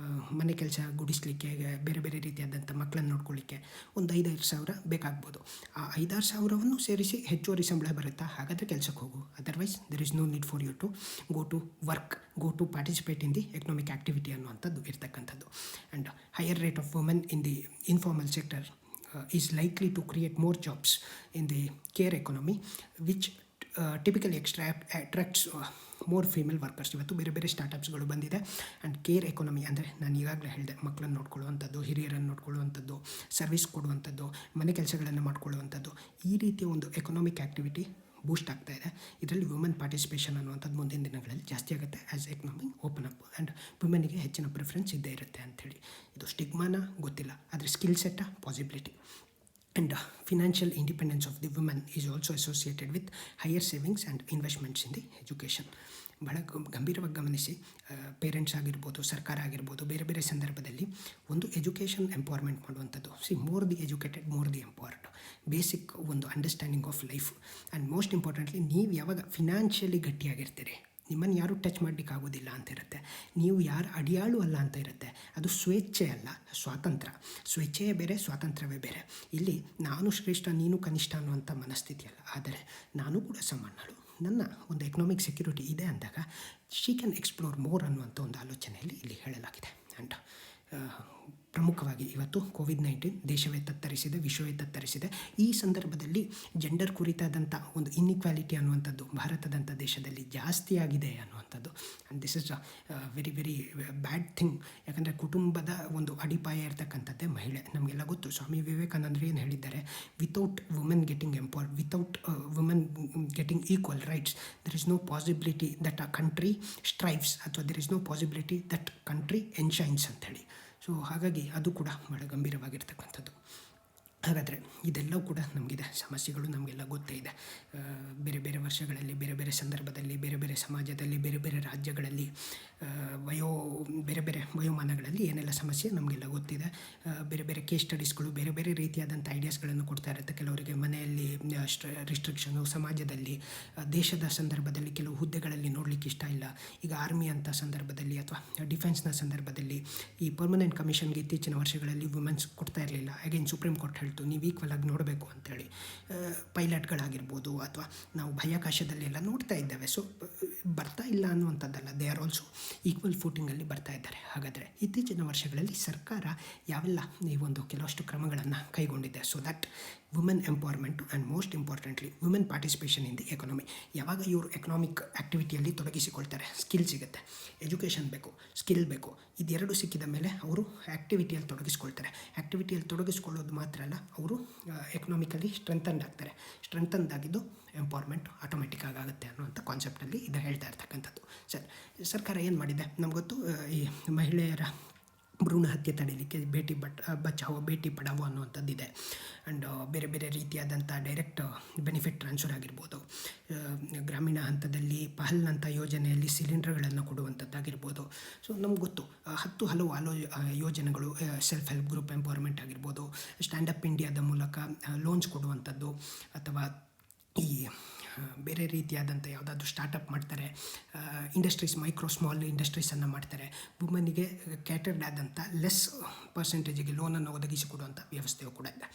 ಮನೆ ಕೆಲಸ ಗುಡಿಸ್ಲಿಕ್ಕೆ, ಬೇರೆ ಬೇರೆ ರೀತಿಯಾದಂಥ ಮಕ್ಕಳನ್ನು ನೋಡ್ಕೊಳ್ಳಿಕ್ಕೆ ಒಂದು 5-6 ಸಾವಿರ ಬೇಕಾಗ್ಬೋದು. ಆ 5-6 ಸಾವಿರವನ್ನು ಸೇರಿಸಿ ಹೆಚ್ಚುವರಿ ಸಂಬಳ ಬರುತ್ತಾ? ಹಾಗಾದರೆ ಕೆಲಸಕ್ಕೆ ಹೋಗು. Otherwise there is no need for you to go to work, go to participate in the economic activity ಅನ್ನುವಂಥದ್ದು ಇರ್ತಕ್ಕಂಥದ್ದು. And higher rate of women in the informal sector is likely to create more jobs in the care economy which typically attracts more female workers. ಇವತ್ತು ಬೇರೆ ಬೇರೆ ಸ್ಟಾರ್ಟಪ್ಸ್ಗಳು ಬಂದಿದೆ. And care economy ಅಂದರೆ ನಾನು ಈಗಾಗಲೇ ಹೇಳಿದೆ, ಮಕ್ಕಳನ್ನು ನೋಡ್ಕೊಳ್ಳುವಂಥದ್ದು, ಹಿರಿಯರನ್ನು ನೋಡ್ಕೊಳ್ಳುವಂಥದ್ದು, ಸರ್ವಿಸ್ ಕೊಡುವಂಥದ್ದು, ಮನೆ ಕೆಲಸಗಳನ್ನು ಮಾಡ್ಕೊಳ್ಳುವಂಥದ್ದು, ಈ ರೀತಿಯ ಒಂದು ಎಕನಾಮಿಕ್ ಆ್ಯಕ್ಟಿವಿಟಿ ಬೂಸ್ಟ್ ಆಗ್ತಾ ಇದೆ. ಇದರಲ್ಲಿ ವುಮೆನ್ ಪಾರ್ಟಿಸಿಪೇಷನ್ ಅನ್ನುವಂಥದ್ದು ಮುಂದಿನ ದಿನಗಳಲ್ಲಿ ಜಾಸ್ತಿ ಆಗುತ್ತೆ as economy open up. And ವುಮೆನ್ಗೆ ಹೆಚ್ಚಿನ ಪ್ರಿಫರೆನ್ಸ್ ಇದ್ದೇ ಇರುತ್ತೆ ಅಂಥೇಳಿ. ಇದು ಸ್ಟಿಗ್ಮಾನ ಗೊತ್ತಿಲ್ಲ, ಆದರೆ ಸ್ಕಿಲ್ ಸೆಟ್ಟ possibility. And financial independence of the women is also associated with higher savings and investments in the education. ಬಹಳ ಗಂಭೀರವಾಗಿ ಗಮನಿಸಿ, ಪೇರೆಂಟ್ಸ್ ಆಗಿರ್ಬೋದು, ಸರ್ಕಾರ ಆಗಿರ್ಬೋದು, ಬೇರೆ ಬೇರೆ ಸಂದರ್ಭದಲ್ಲಿ ಒಂದು ಎಜುಕೇಷನ್ ಎಂಪವರ್ಮೆಂಟ್ ಮಾಡುವಂಥದ್ದು. More the educated more the empowered. Basic ಒಂದು understanding of life. And most importantly, ನೀವು ಯಾವಾಗ ಫಿನಾನ್ಷಿಯಲಿ ಗಟ್ಟಿಯಾಗಿರ್ತೀರಿ, ನಿಮ್ಮನ್ನು ಯಾರೂ ಟಚ್ ಮಾಡಲಿಕ್ಕಾಗೋದಿಲ್ಲ ಅಂತ ಇರುತ್ತೆ. ನೀವು ಯಾರು ಅಡಿಯಾಳು ಅಲ್ಲ ಅಂತ ಇರುತ್ತೆ. ಅದು ಸ್ವೇಚ್ಛೆ ಅಲ್ಲ, ಸ್ವಾತಂತ್ರ್ಯ. ಸ್ವೇಚ್ಛೆಯೇ ಬೇರೆ, ಸ್ವಾತಂತ್ರ್ಯವೇ ಬೇರೆ. ಇಲ್ಲಿ ನಾನು ಶ್ರೇಷ್ಠ ನೀನು ಕನಿಷ್ಠ ಅನ್ನುವಂಥ ಮನಸ್ಥಿತಿ ಅಲ್ಲ, ಆದರೆ ನಾನು ಕೂಡ ಸಮಾನಳು, ನನ್ನ ಒಂದು ಎಕನಾಮಿಕ್ ಸೆಕ್ಯೂರಿಟಿ ಇದೆ ಅಂದಾಗ ಶಿ ಕ್ಯಾನ್ ಎಕ್ಸ್ಪ್ಲೋರ್ ಮೋರ್ ಅನ್ನುವಂಥ ಒಂದು ಆಲೋಚನೆಯಲ್ಲಿ ಇಲ್ಲಿ ಹೇಳಲಾಗಿದೆ. ಆ್ಯಂಡ್ ಪ್ರಮುಖವಾಗಿ ಇವತ್ತು ಕೋವಿಡ್-19 ದೇಶವೇ ತತ್ತರಿಸಿದೆ, ವಿಶ್ವವೇ ತತ್ತರಿಸಿದೆ. ಈ ಸಂದರ್ಭದಲ್ಲಿ ಜೆಂಡರ್ ಕುರಿತಾದಂಥ ಒಂದು ಇನ್ಇಕ್ವಾಲಿಟಿ ಅನ್ನುವಂಥದ್ದು ಭಾರತದಂಥ ದೇಶದಲ್ಲಿ ಜಾಸ್ತಿ ಆಗಿದೆ ಅನ್ನುವಂಥದ್ದು. And this is very very bad thing. ಯಾಕಂದರೆ ಕುಟುಂಬದ ಒಂದು ಅಡಿಪಾಯ ಇರ್ತಕ್ಕಂಥದ್ದೇ ಮಹಿಳೆ. ನಮಗೆಲ್ಲ ಗೊತ್ತು, ಸ್ವಾಮಿ ವಿವೇಕಾನಂದರು ಏನು ಹೇಳಿದ್ದಾರೆ, without women getting empowered, without women getting equal rights, there is no possibility that a country strives, ಅಥವಾ there is no possibility that country enshrines ಅಂಥೇಳಿ. ಸೊ ಹಾಗಾಗಿ ಅದು ಕೂಡ ಭಾಳ ಗಂಭೀರವಾಗಿರ್ತಕ್ಕಂಥದ್ದು. ಹಾಗಾದರೆ ಇದೆಲ್ಲವೂ ಕೂಡ ನಮಗಿದೆ, ಸಮಸ್ಯೆಗಳು ನಮಗೆಲ್ಲ ಗೊತ್ತೇ ಇದೆ. ಬೇರೆ ಬೇರೆ ವರ್ಷಗಳಲ್ಲಿ, ಬೇರೆ ಬೇರೆ ಸಂದರ್ಭದಲ್ಲಿ, ಬೇರೆ ಬೇರೆ ಸಮಾಜದಲ್ಲಿ, ಬೇರೆ ಬೇರೆ ರಾಜ್ಯಗಳಲ್ಲಿ, ಬೇರೆ ಬೇರೆ ವಯೋಮಾನಗಳಲ್ಲಿ ಏನೆಲ್ಲ ಸಮಸ್ಯೆ ನಮಗೆಲ್ಲ ಗೊತ್ತಿದೆ. ಬೇರೆ ಬೇರೆ ಕೇಸ್ ಸ್ಟಡೀಸ್ಗಳು ಬೇರೆ ಬೇರೆ ರೀತಿಯಾದಂಥ ಐಡಿಯಾಸ್ಗಳನ್ನು ಕೊಡ್ತಾ ಇರುತ್ತೆ. ಕೆಲವರಿಗೆ ಮನೆಯಲ್ಲಿ ರಿಸ್ಟ್ರಿಕ್ಷನು, ಸಮಾಜದಲ್ಲಿ, ದೇಶದ ಸಂದರ್ಭದಲ್ಲಿ ಕೆಲವು ಹುದ್ದೆಗಳಲ್ಲಿ ನೋಡಲಿಕ್ಕೆ ಇಷ್ಟ ಇಲ್ಲ. ಈಗ ಆರ್ಮಿ ಅಂತ ಸಂದರ್ಭದಲ್ಲಿ ಅಥವಾ ಡಿಫೆನ್ಸ್ನ ಸಂದರ್ಭದಲ್ಲಿ ಈ ಪರ್ಮನೆಂಟ್ ಕಮಿಷನ್ಗೆ ಇತ್ತೀಚಿನ ವರ್ಷಗಳಲ್ಲಿ ವುಮೆನ್ಸ್ ಕೊಡ್ತಾ ಇರಲಿಲ್ಲ. ಅಗೇನ್ ಸುಪ್ರೀಂ ಕೋರ್ಟ್ ಹೇಳ್ತು ನೀವು ಈಕ್ವಲ್ ಆಗಿ ನೋಡಬೇಕು ಅಂಥೇಳಿ. ಪೈಲಟ್ಗಳಾಗಿರ್ಬೋದು ಅಥವಾ ನಾವು ಬಾಹ್ಯಾಕಾಶದಲ್ಲೆಲ್ಲ ನೋಡ್ತಾ ಇದ್ದೇವೆ. ಸೊ ಬರ್ತಾ ಇಲ್ಲ ಅನ್ನುವಂಥದ್ದಲ್ಲ, ದೇ ಆರ್ ಆಲ್ಸೋ ಈಕ್ವಲ್ ಫೂಟಿಂಗಲ್ಲಿ ಬರ್ತಾ ಇದ್ದಾರೆ. ಹಾಗಾದರೆ ಇತ್ತೀಚಿನ ವರ್ಷಗಳಲ್ಲಿ ಸರ್ಕಾರ ಯಾವೆಲ್ಲ ಈ ಒಂದು ಕೆಲವಷ್ಟು ಕ್ರಮಗಳನ್ನು ಕೈಗೊಂಡಿದೆ so that women empowerment and most importantly women participation in the economy. ಯಾವಾಗ ಇವರು ಎಕನಾಮಿಕ್ ಆ್ಯಕ್ಟಿವಿಟಿಯಲ್ಲಿ ತೊಡಗಿಸಿಕೊಳ್ತಾರೆ, ಸ್ಕಿಲ್ ಸಿಗುತ್ತೆ, ಎಜುಕೇಷನ್ ಬೇಕು, ಸ್ಕಿಲ್ ಬೇಕು, ಇದೆರಡು ಸಿಕ್ಕಿದ ಮೇಲೆ ಅವರು ಆ್ಯಕ್ಟಿವಿಟಿಯಲ್ಲಿ ತೊಡಗಿಸ್ಕೊಳ್ತಾರೆ. ಆ್ಯಕ್ಟಿವಿಟಿಯಲ್ಲಿ ತೊಡಗಿಸ್ಕೊಳ್ಳೋದು ಮಾತ್ರ ಅಲ್ಲ, ಅವರು ಎಕನಾಮಿಕಲಿ ಸ್ಟ್ರೆಂಥನ್ಡ್ ಆಗ್ತಾರೆ. ಸ್ಟ್ರೆಂಥನ್ಡ್ ಆಗಿದ್ದು ಎಂಪವರ್ಮೆಂಟ್ ಆಟೋಮೆಟಿಕ್ ಆಗುತ್ತೆ ಅನ್ನುವಂಥ ಕಾನ್ಸೆಪ್ಟಲ್ಲಿ ಇದು ಹೇಳ್ತಾ ಇರ್ತಕ್ಕಂಥದ್ದು. ಸರ್ಕಾರ ಏನು ಮಾಡಿದೆ ನಮ್ಗೆ ಗೊತ್ತು. ಈ ಮಹಿಳೆಯರ ಭ್ರೂಣ ಹತ್ಯೆ ತಡೆಯಲಿಕ್ಕೆ ಬೇಟಿ ಬಚಾವೋ ಬೇಟಿ ಪಡಾವೋ ಅನ್ನುವಂಥದ್ದಿದೆ. ಆ್ಯಂಡ್ ಬೇರೆ ಬೇರೆ ರೀತಿಯಾದಂಥ ಡೈರೆಕ್ಟ್ ಬೆನಿಫಿಟ್ ಟ್ರಾನ್ಸ್ಫರ್ ಆಗಿರ್ಬೋದು, ಗ್ರಾಮೀಣ ಹಂತದಲ್ಲಿ ಪಹಲ್ನಂಥ ಯೋಜನೆಯಲ್ಲಿ ಸಿಲಿಂಡರ್ಗಳನ್ನು ಕೊಡುವಂಥದ್ದಾಗಿರ್ಬೋದು. ಸೊ ನಮ್ಗೆ ಗೊತ್ತು ಹಲವು ಯೋಜನೆಗಳು, ಸೆಲ್ಫ್ ಹೆಲ್ಪ್ ಗ್ರೂಪ್ ಎಂಪವರ್ಮೆಂಟ್ ಆಗಿರ್ಬೋದು, ಸ್ಟ್ಯಾಂಡಪ್ ಇಂಡಿಯಾದ ಮೂಲಕ ಲೋನ್ಸ್ ಕೊಡುವಂಥದ್ದು, ಅಥವಾ ಈ ಬೇರೆ ರೀತಿಯಾದಂಥ ಯಾವುದಾದ್ರೂ ಸ್ಟಾರ್ಟಪ್ ಮಾಡ್ತಾರೆ, ಇಂಡಸ್ಟ್ರೀಸ್, ಮೈಕ್ರೋ ಸ್ಮಾಲ್ ಇಂಡಸ್ಟ್ರೀಸನ್ನು ಮಾಡ್ತಾರೆ, ವುಮನ್ನಿಗೆ ಕ್ಯಾಟರ್ಡ್ ಆದಂಥ ಲೆಸ್ ಪರ್ಸೆಂಟೇಜಿಗೆ ಲೋನನ್ನು ಒದಗಿಸಿಕೊಡುವಂಥ ವ್ಯವಸ್ಥೆಯು ಕೂಡ ಇದೆ.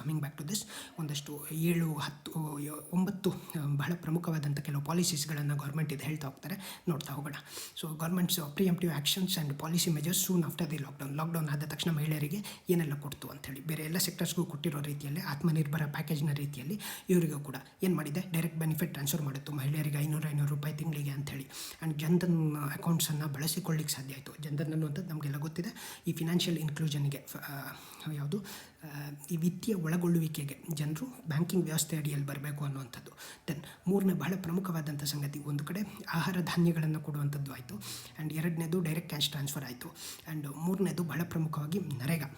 ಕಮಿಂಗ್ ಬ್ಯಾಕ್ ಟು ದಿಸ್, ಒಂದಷ್ಟು 7, 10, 9 ಬಹಳ ಪ್ರಮುಖವಾದಂಥ ಕೆಲವು ಪಾಲಿಸೀಸ್ಗಳನ್ನು ಗೌರ್ಮೆಂಟ್ ಇದು ಹೇಳ್ತಾ ಹೋಗ್ತಾರೆ, ನೋಡ್ತಾ ಹೋಗೋಣ. So governments preemptive actions and policy measures soon after the lockdown ಆದ ತಕ್ಷಣ ಮಹಿಳೆಯರಿಗೆ ಏನೆಲ್ಲ ಕೊಡ್ತು ಅಂಥೇಳಿ, ಬೇರೆ ಎಲ್ಲ ಸೆಕ್ಟರ್ಸ್ಗೂ ಕೊಟ್ಟಿರೋ ರೀತಿಯಲ್ಲಿ, ಆತ್ಮನಿರ್ಭರ ಪ್ಯಾಕೇಜ್ನ ರೀತಿಯಲ್ಲಿ ಇವರಿಗೂ ಕೂಡ ಏನು ಮಾಡಿದೆ, ಡೈರೆಕ್ಟ್ ಬೆನಿಫಿಟ್ ಟ್ರಾನ್ಸ್ಫರ್ ಮಾಡಿತ್ತು ಮಹಿಳೆಯರಿಗೆ 500 ರೂಪಾಯಿ ತಿಂಗಳಿಗೆ ಅಂಥೇಳಿ. ಆ್ಯಂಡ್ ಜನ್ಧನ್ ಅಕೌಂಟ್ಸನ್ನು ಬಳಸಿಕೊಳ್ಳಿಕ್ಕೆ ಸಾಧ್ಯ ಆಯಿತು. ಜನ್ಧನ್ ಅನ್ನುವಂಥದ್ದು ನಮಗೆಲ್ಲ ಗೊತ್ತಿದೆ, ಈ ಫಿನಾನ್ಷಿಯಲ್ ಇನ್ಕ್ಲೂಷನ್ಗೆ, ಈ ವಿತ್ತೀಯ ಒಳಗೊಳ್ಳುವಿಕೆಗೆ ಜನರು ಬ್ಯಾಂಕಿಂಗ್ ವ್ಯವಸ್ಥೆ ಅಡಿಯಲ್ಲಿ ಬರಬೇಕು ಅನ್ನುವಂಥದ್ದು. ದೆನ್ ಮೂರನೇ ಬಹಳ ಪ್ರಮುಖವಾದಂಥ ಸಂಗತಿ, ಒಂದು ಕಡೆ ಆಹಾರ ಧಾನ್ಯಗಳನ್ನು ಕೊಡುವಂಥದ್ದು ಆಯಿತು, ಆ್ಯಂಡ್ ಎರಡನೇದು ಡೈರೆಕ್ಟ್ ಕ್ಯಾಶ್ ಟ್ರಾನ್ಸ್ಫರ್ ಆಯಿತು, ಆ್ಯಂಡ್ ಮೂರನೇದು ಬಹಳ ಪ್ರಮುಖವಾಗಿ NREGA,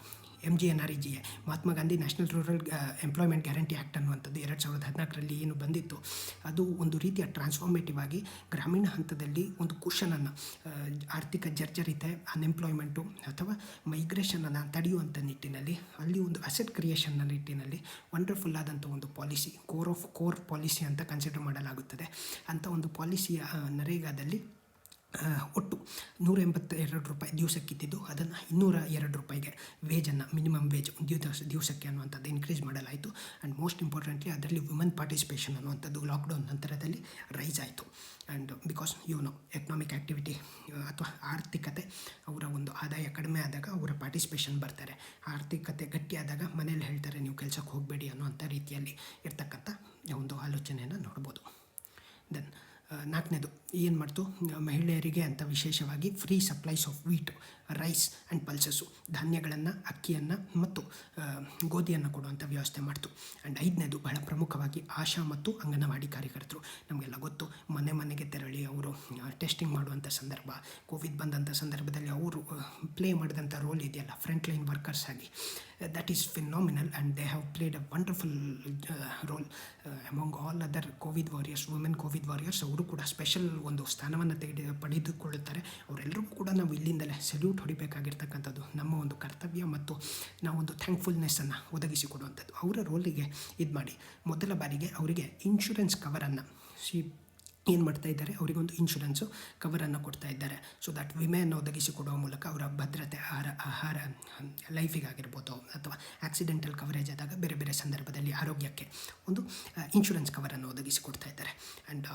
MGNREGA, Mahatma Gandhi national rural employment guarantee act ಅನ್ನುವಂಥದ್ದು 2014ರಲ್ಲಿ ಏನು ಬಂದಿತ್ತು, ಅದು ಒಂದು ರೀತಿಯ ಟ್ರಾನ್ಸ್ಫಾರ್ಮೇಟಿವ್ ಆಗಿ ಗ್ರಾಮೀಣ ಹಂತದಲ್ಲಿ ಒಂದು ಕುಷನನ್ನು, ಆರ್ಥಿಕ ಜರ್ಜರಿತೆ, ಅನ್ಎಂಪ್ಲಾಯ್ಮೆಂಟು ಅಥವಾ ಮೈಗ್ರೇಷನನ್ನು ತಡೆಯುವಂಥ ನಿಟ್ಟಿನಲ್ಲಿ, ಅಲ್ಲಿ ಒಂದು ಅಸೆಟ್ ಕ್ರಿಯೇಷನ್ನ ನಿಟ್ಟಿನಲ್ಲಿ ವಂಡರ್ಫುಲ್ ಆದಂಥ ಒಂದು ಪಾಲಿಸಿ, ಕೋರ್ ಪಾಲಿಸಿ ಅಂತ ಕನ್ಸಿಡರ್ ಮಾಡಲಾಗುತ್ತದೆ. ಅಂಥ ಒಂದು ಪಾಲಿಸಿಯ ನರೇಗಾದಲ್ಲಿ ಒಟ್ಟು 182 ರೂಪಾಯಿ ದಿವಸಕ್ಕಿದ್ದು ಅದನ್ನು 202 ರೂಪಾಯಿಗೆ ವೇಜನ್ನು, ಮಿನಿಮಮ್ ವೇಜ್ ದಿವಸಕ್ಕೆ ಅನ್ನುವಂಥದ್ದು ಇನ್ಕ್ರೀಸ್ ಮಾಡಲಾಯಿತು. ಆ್ಯಂಡ್ ಮೋಸ್ಟ್ ಇಂಪಾರ್ಟೆಂಟ್ಲಿ ಅದರಲ್ಲಿ ವುಮೆನ್ ಪಾರ್ಟಿಸಿಪೇಷನ್ ಅನ್ನುವಂಥದ್ದು ಲಾಕ್ಡೌನ್ ನಂತರದಲ್ಲಿ ರೈಸ್ ಆಯಿತು. ಆ್ಯಂಡ್ ಬಿಕಾಸ್ ಎಕನಾಮಿಕ್ ಆ್ಯಕ್ಟಿವಿಟಿ ಅಥವಾ ಆರ್ಥಿಕತೆ, ಅವರ ಒಂದು ಆದಾಯ ಕಡಿಮೆ ಆದಾಗ ಅವರ ಪಾರ್ಟಿಸಿಪೇಷನ್ ಬರ್ತಾರೆ, ಆರ್ಥಿಕತೆ ಗಟ್ಟಿಯಾದಾಗ ಮನೇಲಿ ಹೇಳ್ತಾರೆ ನೀವು ಕೆಲಸಕ್ಕೆ ಹೋಗಬೇಡಿ ಅನ್ನುವಂಥ ರೀತಿಯಲ್ಲಿ ಇರ್ತಕ್ಕಂಥ ಒಂದು ಆಲೋಚನೆಯನ್ನು ನೋಡ್ಬೋದು. ದೆನ್ 4ನೇದು ಏನು ಮಾಡ್ತು, ಮಹಿಳೆಯರಿಗೆ ಅಂತ ವಿಶೇಷವಾಗಿ free supplies of wheat, rice and pulses, ಧಾನ್ಯಗಳನ್ನು, ಅಕ್ಕಿಯನ್ನು ಮತ್ತು ಗೋಧಿಯನ್ನು ಕೊಡುವಂಥ ವ್ಯವಸ್ಥೆ ಮಾಡ್ತು. ಆ್ಯಂಡ್ 5ನೇದು ಬಹಳ ಪ್ರಮುಖವಾಗಿ ಆಶಾ ಮತ್ತು ಅಂಗನವಾಡಿ ಕಾರ್ಯಕರ್ತರು, ನಮಗೆಲ್ಲ ಗೊತ್ತು, ಮನೆಗೆ ತೆರಳಿ ಅವರು ಟೆಸ್ಟಿಂಗ್ ಮಾಡುವಂಥ ಸಂದರ್ಭ, ಕೋವಿಡ್ ಬಂದಂಥ ಸಂದರ್ಭದಲ್ಲಿ ಅವರು ಪ್ಲೇ ಮಾಡಿದಂಥ ರೋಲ್ ಇದೆಯಲ್ಲ, ಫ್ರಂಟ್ ಲೈನ್ ವರ್ಕರ್ಸ್ ಆಗಿ, that is phenomenal and they have played a wonderful role among all other COVID warriors, women COVID warriors. ಅವರು ಕೂಡ ಸ್ಪೆಷಲ್ ಒಂದು ಸ್ಥಾನವನ್ನು ಪಡೆದುಕೊಳ್ಳುತ್ತಾರೆ. ಅವರೆಲ್ಲರಿಗೂ ಕೂಡ ನಾವು ಇಲ್ಲಿಂದಲೇ ಸಲ್ಯೂಟ್ ಹೊಡಿಬೇಕಾಗಿರ್ತಕ್ಕಂಥದ್ದು ನಮ್ಮ ಒಂದು ಕರ್ತವ್ಯ ಮತ್ತು ನಾವೊಂದು ಥ್ಯಾಂಕ್ಫುಲ್ನೆಸ್ಸನ್ನು ಒದಗಿಸಿಕೊಡುವಂಥದ್ದು. ಅವರ ರೋಲಿಗೆ ಇದು ಮಾಡಿ ಮೊದಲ ಬಾರಿಗೆ ಅವರಿಗೆ ಇನ್ಶೂರೆನ್ಸ್ ಕವರನ್ನು ಏನು ಮಾಡ್ತಾ ಇದ್ದಾರೆ, ಅವರಿಗೊಂದು ಇನ್ಶೂರೆನ್ಸು ಕವರನ್ನು ಕೊಡ್ತಾ ಇದ್ದಾರೆ. ಸೊ ದ್ಯಾಟ್ ವಿಮೆಯನ್ನು ಒದಗಿಸಿಕೊಡುವ ಮೂಲಕ ಅವರ ಭದ್ರತೆ, ಆಹಾರ ಲೈಫಿಗಾಗಿರ್ಬೋದು ಅಥವಾ ಆಕ್ಸಿಡೆಂಟಲ್ ಕವರೇಜ್ ಆದಾಗ ಬೇರೆ ಬೇರೆ ಸಂದರ್ಭದಲ್ಲಿ ಆರೋಗ್ಯಕ್ಕೆ ಒಂದು ಇನ್ಶೂರೆನ್ಸ್ ಕವರನ್ನು ಒದಗಿಸಿಕೊಡ್ತಾ ಇದ್ದಾರೆ. ಆ್ಯಂಡ್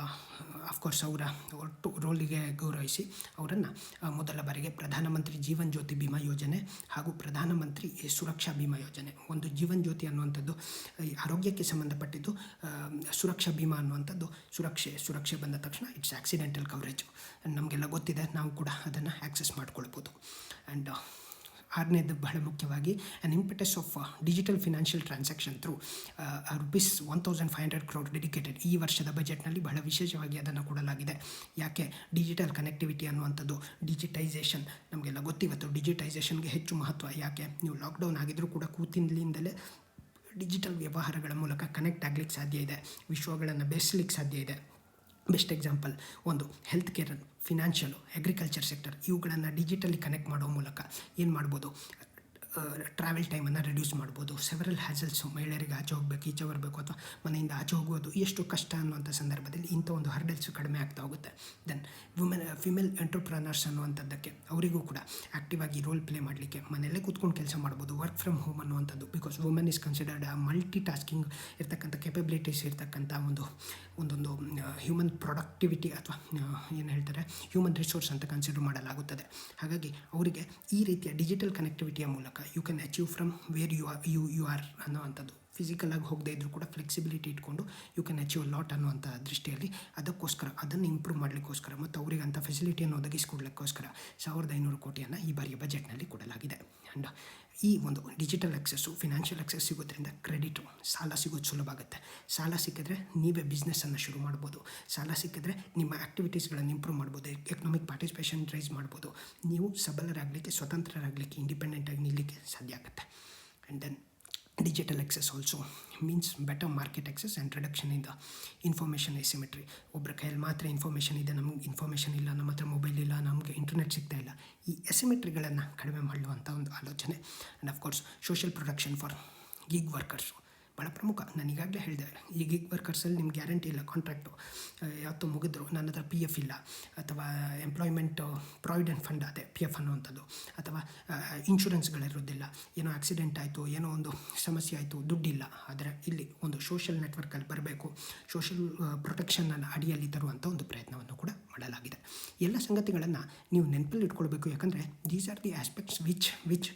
ಅಫ್ಕೋರ್ಸ್ ಅವರ ಒಟ್ಟು ರೋಲಿಗೆ ಗೌರವಿಸಿ ಅವರನ್ನು ಮೊದಲ ಬಾರಿಗೆ ಪ್ರಧಾನಮಂತ್ರಿ ಜೀವನ್ ಜ್ಯೋತಿ ಬಿಮಾ ಯೋಜನೆ ಹಾಗೂ ಪ್ರಧಾನಮಂತ್ರಿ ಸುರಕ್ಷಾ ಬಿಮಾ ಯೋಜನೆ, ಒಂದು ಜೀವನ್ ಜ್ಯೋತಿ ಅನ್ನುವಂಥದ್ದು ಆರೋಗ್ಯಕ್ಕೆ ಸಂಬಂಧಪಟ್ಟಿದ್ದು, ಸುರಕ್ಷಾ ಬಿಮಾ ಅನ್ನುವಂಥದ್ದು ಸುರಕ್ಷೆ ಬಂದ ತಕ್ಷಣ ಇಟ್ಸ್ ಆಕ್ಸಿಡೆಂಟಲ್ ಕವರೇಜು. ನಮಗೆಲ್ಲ ಗೊತ್ತಿದೆ, ನಾವು ಕೂಡ ಅದನ್ನು ಆ್ಯಕ್ಸೆಸ್ ಮಾಡ್ಕೊಳ್ಬೋದು. ಆ್ಯಂಡ್ 6ನೇದು ಬಹಳ ಮುಖ್ಯವಾಗಿ an impetus of digital financial transaction through ₹1500 crore dedicated. ಈ ವರ್ಷದ ಬಜೆಟ್ನಲ್ಲಿ ಬಹಳ ವಿಶೇಷವಾಗಿ ಅದನ್ನು ಕೊಡಲಾಗಿದೆ. ಯಾಕೆ, ಡಿಜಿಟಲ್ ಕನೆಕ್ಟಿವಿಟಿ ಅನ್ನುವಂಥದ್ದು, ಡಿಜಿಟೈಸೇಷನ್, ನಮಗೆಲ್ಲ ಗೊತ್ತಿವತ್ತು ಡಿಜಿಟೈಸೇಷನ್ಗೆ ಹೆಚ್ಚು ಮಹತ್ವ. ಯಾಕೆ, ನೀವು ಲಾಕ್ಡೌನ್ ಆಗಿದ್ರೂ ಕೂಡ ಕೂತಿನಿಂದಲೇ ಡಿಜಿಟಲ್ ವ್ಯವಹಾರಗಳ ಮೂಲಕ ಕನೆಕ್ಟ್ ಆಗಲಿಕ್ಕೆ ಸಾಧ್ಯ ಇದೆ, ವಿಶ್ವಗಳನ್ನು ಬೆಳೆಸಲಿಕ್ಕೆ ಸಾಧ್ಯ ಇದೆ. ಬೆಸ್ಟ್ ಎಕ್ಸಾಂಪಲ್ ಒಂದು ಹೆಲ್ತ್ ಕೇರ್, ಫಿನಾನ್ಷಿಯಲು, ಅಗ್ರಿಕಲ್ಚರ್ ಸೆಕ್ಟರ್, ಇವುಗಳನ್ನು ಡಿಜಿಟಲಿ ಕನೆಕ್ಟ್ ಮಾಡೋ ಮೂಲಕ ಏನು ಮಾಡ್ಬೋದು, ಟ್ರಾವೆಲ್ ಟೈಮನ್ನು ರಿಡ್ಯೂಸ್ ಮಾಡ್ಬೋದು. ಸೆವರಲ್ ಹ್ಯಾಸಲ್ಸು, ಮಹಿಳೆಯರಿಗೆ ಆಚೆ ಹೋಗಬೇಕು, ಈಚೆ ಬರಬೇಕು ಅಥವಾ ಮನೆಯಿಂದ ಆಚೆ ಹೋಗೋದು ಎಷ್ಟು ಕಷ್ಟ ಅನ್ನುವಂಥ ಸಂದರ್ಭದಲ್ಲಿ ಇಂಥ ಒಂದು ಹರ್ಡಲ್ಸು ಕಡಿಮೆ ಆಗ್ತಾ ಹೋಗುತ್ತೆ. ದೆನ್ ಫಿಮೇಲ್ ಎಂಟ್ರಪ್ರನರ್ಸ್ ಅನ್ನುವಂಥದ್ದಕ್ಕೆ ಅವರಿಗೂ ಕೂಡ ಆ್ಯಕ್ಟಿವ್ ಆಗಿ ರೋಲ್ ಪ್ಲೇ ಮಾಡಲಿಕ್ಕೆ ಮನೆಯಲ್ಲೇ ಕೂತ್ಕೊಂಡು ಕೆಲಸ ಮಾಡ್ಬೋದು, ವರ್ಕ್ ಫ್ರಮ್ ಹೋಮ್ ಅನ್ನುವಂಥದ್ದು. Because women is considered multi tasking ಇರ್ತಕ್ಕಂಥ ಕೆಪಬಿಲಿಟೀಸ್ ಇರ್ತಕ್ಕಂಥ ಒಂದೊಂದು ಹ್ಯೂಮನ್ ಪ್ರೊಡಕ್ಟಿವಿಟಿ ಅಥವಾ ಏನು ಹೇಳ್ತಾರೆ ಹ್ಯೂಮನ್ ರಿಸೋರ್ಸ್ ಅಂತ ಕನ್ಸಿಡರ್ ಮಾಡಲಾಗುತ್ತದೆ. ಹಾಗಾಗಿ ಅವರಿಗೆ ಈ ರೀತಿಯ ಡಿಜಿಟಲ್ ಕನೆಕ್ಟಿವಿಟಿಯ ಮೂಲಕ you can achieve from where you are ಅನ್ನೋವಂಥದ್ದು. ಫಿಸಿಕಲಾಗಿ ಹೋಗದೇ ಇದ್ದರೂ ಕೂಡ ಫ್ಲೆಕ್ಸಿಬಿಲಿಟಿ ಇಟ್ಕೊಂಡು ಯು ಕ್ಯಾನ್ ಅಚೀವ್ ಲಾಟ್ ಅನ್ನುವಂಥ ದೃಷ್ಟಿಯಲ್ಲಿ ಅದಕ್ಕೋಸ್ಕರ ಅದನ್ನು ಇಂಪ್ರೂವ್ ಮಾಡಲಿಕ್ಕೋಸ್ಕರ ಮತ್ತು ಅವರಿಗೆ ಅಂಥ ಫೆಸಿಲಿಟಿಯನ್ನು ಒದಗಿಸಿಕೊಡ್ಲಿಕ್ಕೋಸ್ಕರ 1500 ಕೋಟಿಯನ್ನು ಈ ಬಾರಿಯ ಬಜೆಟ್ನಲ್ಲಿ ಕೊಡಲಾಗಿದೆ. ಆ್ಯಂಡ್ ಈ ಒಂದು ಡಿಜಿಟಲ್ ಆಕ್ಸೆಸ್ಸು, ಫಿನಾನ್ಷಿಯಲ್ ಆಕ್ಸೆಸ್ ಸಿಗೋದ್ರಿಂದ ಕ್ರೆಡಿಟು, ಸಾಲ ಸಿಗೋದು ಸುಲಭ ಆಗುತ್ತೆ. ಸಾಲ ಸಿಕ್ಕಿದ್ರೆ ನೀವೇ ಬಿಸ್ನೆಸ್ಸನ್ನು ಶುರು ಮಾಡ್ಬೋದು. ಸಾಲ ಸಿಕ್ಕಿದ್ರೆ ನಿಮ್ಮ ಆ್ಯಕ್ಟಿವಿಟೀಸ್ಗಳನ್ನು ಇಂಪ್ರೂವ್ ಮಾಡ್ಬೋದು, ಎಕನಾಮಿಕ್ ಪಾರ್ಟಿಸಿಪೇಷನ್ ರೈಸ್ ಮಾಡ್ಬೋದು. ನೀವು ಸಬಲರಾಗಲಿಕ್ಕೆ, ಸ್ವತಂತ್ರರಾಗಲಿಕ್ಕೆ, ಇಂಡಿಪೆಂಡೆಂಟಾಗಿ ನಿಲ್ಲಲಿಕ್ಕೆ ಸಾಧ್ಯ ಆಗುತ್ತೆ. And then digital access also means better market access and reduction in the information asymmetry. ಒಬ್ಬರ ಕೈಯಲ್ಲಿ ಮಾತ್ರ ಇನ್ಫಾರ್ಮೇಷನ್ ಇದೆ, ನಮಗೆ ಇನ್ಫಾರ್ಮೇಷನ್ ಇಲ್ಲ, ನಮ್ಮ ಹತ್ರ ಮೊಬೈಲ್ ಇಲ್ಲ, ನಮಗೆ ಇಂಟರ್ನೆಟ್ ಸಿಗ್ತಾ ಇಲ್ಲ. ಈ ಎಸಿಮೆಟ್ರಿಗಳನ್ನು ಕಡಿಮೆ ಮಾಡುವಂಥ ಒಂದು ಆಲೋಚನೆ. And of course social protection for gig workers ಭಾಳ ಪ್ರಮುಖ. ನಾನು ಈಗಾಗಲೇ ಹೇಳಿದೆ, ಈ ಗಿಗ್ ವರ್ಕರ್ಸಲ್ಲಿ ನಿಮ್ಗೆ ಗ್ಯಾರಂಟಿ ಇಲ್ಲ, ಕಾಂಟ್ರಾಕ್ಟು ಯಾವತ್ತೂ ಮುಗಿದ್ರು ನನ್ನ ಹತ್ರ PF ಇಲ್ಲ, ಅಥವಾ ಎಂಪ್ಲಾಯ್ಮೆಂಟ್ ಪ್ರಾವಿಡೆಂಟ್ ಫಂಡ್ ಅದೇ PF ಅನ್ನುವಂಥದ್ದು, ಅಥವಾ ಇನ್ಶೂರೆನ್ಸ್ಗಳಿರೋದಿಲ್ಲ, ಏನೋ ಆಕ್ಸಿಡೆಂಟ್ ಆಯಿತು, ಏನೋ ಒಂದು ಸಮಸ್ಯೆ ಆಯಿತು, ದುಡ್ಡಿಲ್ಲ. ಆದರೆ ಇಲ್ಲಿ ಒಂದು ಸೋಷಿಯಲ್ ನೆಟ್ವರ್ಕಲ್ಲಿ ಬರಬೇಕು, ಸೋಷಿಯಲ್ ಪ್ರೊಟೆಕ್ಷನನ್ನು ಅಡಿಯಲ್ಲಿ ತರುವಂಥ ಒಂದು ಪ್ರಯತ್ನವನ್ನು ಕೂಡ ಮಾಡಲಾಗಿದೆ. ಎಲ್ಲ ಸಂಗತಿಗಳನ್ನು ನೀವು ನೆನಪಲ್ಲಿ ಇಟ್ಕೊಳ್ಬೇಕು. ಯಾಕಂದರೆ these are the aspects which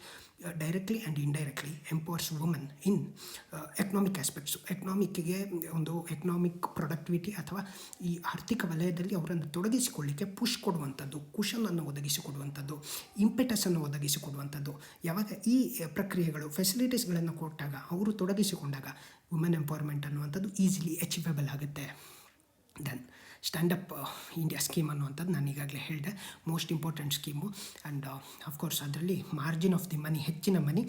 directly and indirectly empowers woman in economic aspects. ಎಕನಾಮಿಕ್ಕಿಗೆ ಒಂದು ಎಕನಾಮಿಕ್ ಪ್ರೊಡಕ್ಟಿವಿಟಿ ಅಥವಾ ಈ ಆರ್ಥಿಕ ವಲಯದಲ್ಲಿ ಅವರನ್ನು ತೊಡಗಿಸಿಕೊಳ್ಳಿಕ್ಕೆ ಪುಷ್ ಕೊಡುವಂಥದ್ದು, ಕುಷನನ್ನು ಒದಗಿಸಿಕೊಡುವಂಥದ್ದು, ಇಂಪೆಟಸನ್ನು ಒದಗಿಸಿಕೊಡುವಂಥದ್ದು. ಯಾವಾಗ ಈ ಪ್ರಕ್ರಿಯೆಗಳು ಫೆಸಿಲಿಟೀಸ್ಗಳನ್ನು ಕೊಟ್ಟಾಗ, ಅವರು ತೊಡಗಿಸಿಕೊಂಡಾಗ ವುಮೆನ್ ಎಂಪವರ್ಮೆಂಟ್ ಅನ್ನುವಂಥದ್ದು ಈಸಿಲಿ ಅಚೀವೇಬಲ್ ಆಗುತ್ತೆ. ದೆನ್ ಸ್ಟ್ಯಾಂಡಪ್ ಇಂಡಿಯಾ ಸ್ಕೀಮ್ ಅನ್ನುವಂಥದ್ದು ನಾನು ಈಗಾಗಲೇ ಹೇಳಿದೆ, most important scheme. And of course ಅದರಲ್ಲಿ ಮಾರ್ಜಿನ್ ಆಫ್ ದಿ ಮನಿ, ಹೆಚ್ಚಿನ ಮನಿ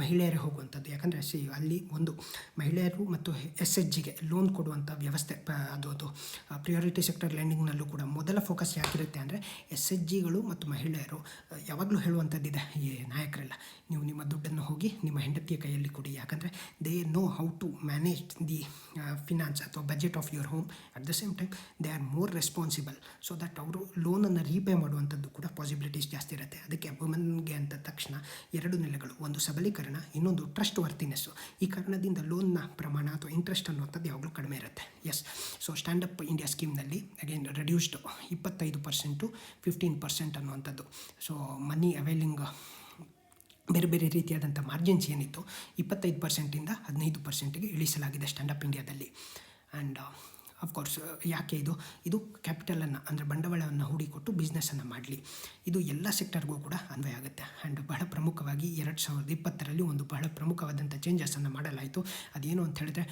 ಮಹಿಳೆಯರೇ ಹೋಗುವಂಥದ್ದು. ಯಾಕಂದರೆ ಅಲ್ಲಿ ಒಂದು ಮಹಿಳೆಯರು ಮತ್ತು SHGಗೆ ಲೋನ್ ಕೊಡುವಂಥ ವ್ಯವಸ್ಥೆ, ಅದು ಪ್ರಿಯಾರಿಟಿ ಸೆಕ್ಟರ್ ಲೆಂಡಿಂಗ್ನಲ್ಲೂ ಕೂಡ ಮೊದಲ ಫೋಕಸ್ ಯಾಕಿರುತ್ತೆ ಅಂದರೆ SHGಗಳು ಮತ್ತು ಮಹಿಳೆಯರು ಯಾವಾಗಲೂ ಹೇಳುವಂಥದ್ದಿದೆ ಈ ನಾಯಕರೆಲ್ಲ, ನೀವು ನಿಮ್ಮ ದುಡ್ಡನ್ನು ಹೋಗಿ ನಿಮ್ಮ ಹೆಂಡತಿಯ ಕೈಯಲ್ಲಿ ಕೊಡಿ. ಯಾಕಂದರೆ they know how to manage the finance ಅಥವಾ budget of your home. At the same time they are more responsible, so that ಅವರು ಲೋನನ್ನು ರೀಪೇ ಮಾಡುವಂಥದ್ದು ಕೂಡ ಪಾಸಿಬಿಲಿಟೀಸ್ ಜಾಸ್ತಿ ಇರುತ್ತೆ. ಅದಕ್ಕೆ ವುಮೆನ್ಗೆ ಅಂತ ತಕ್ಷಣ 2 ನೆಲೆಗಳು, ಒಂದು ಸಬಲೀಕರಣ, ಇನ್ನೊಂದು ಟ್ರಸ್ಟ್ ವರ್ತಿನೆಸ್ಸು. ಈ ಕಾರಣದಿಂದ ಲೋನ್ನ ಪ್ರಮಾಣ ಅಥವಾ ಇಂಟ್ರೆಸ್ಟ್ ಅನ್ನುವಂಥದ್ದು ಯಾವಾಗಲೂ ಕಡಿಮೆ ಇರುತ್ತೆ. ಸೊ ಸ್ಟ್ಯಾಂಡಪ್ ಇಂಡಿಯಾ ಸ್ಕೀಮ್ನಲ್ಲಿ ಅಗೇನ್ ರೆಡ್ಯೂಸ್ಡ್ 25% 15% ಅನ್ನುವಂಥದ್ದು. ಸೊ ಮನಿ ಅವೈಲಿಂಗ್ ಬೇರೆ ಬೇರೆ ರೀತಿಯಾದಂಥ ಮಾರ್ಜಿನ್ಸ್ ಏನಿತ್ತು 25%ಇಂದ 15%ಗೆ ಇಳಿಸಲಾಗಿದೆ ಸ್ಟ್ಯಾಂಡಪ್ ಇಂಡಿಯಾದಲ್ಲಿ. ಆ್ಯಂಡ್ ಅಫ್ಕೋರ್ಸ್ ಯಾಕೆ ಇದು ಕ್ಯಾಪಿಟಲನ್ನು ಅಂದರೆ ಬಂಡವಾಳವನ್ನು ಹೂಡಿಕೊಟ್ಟು ಬಿಸ್ನೆಸ್ಸನ್ನು ಮಾಡಲಿ. ಇದು ಎಲ್ಲ ಸೆಕ್ಟರ್ಗೂ ಕೂಡ ಅನ್ವಯ ಆಗುತ್ತೆ. ಆ್ಯಂಡ್ ಬಹಳ ಪ್ರಮುಖವಾಗಿ 2020ರಲ್ಲಿ ಒಂದು ಬಹಳ ಪ್ರಮುಖವಾದಂಥ ಚೇಂಜಸನ್ನು ಮಾಡಲಾಯಿತು. ಅದೇನು ಅಂತ ಹೇಳಿದ್ರೆ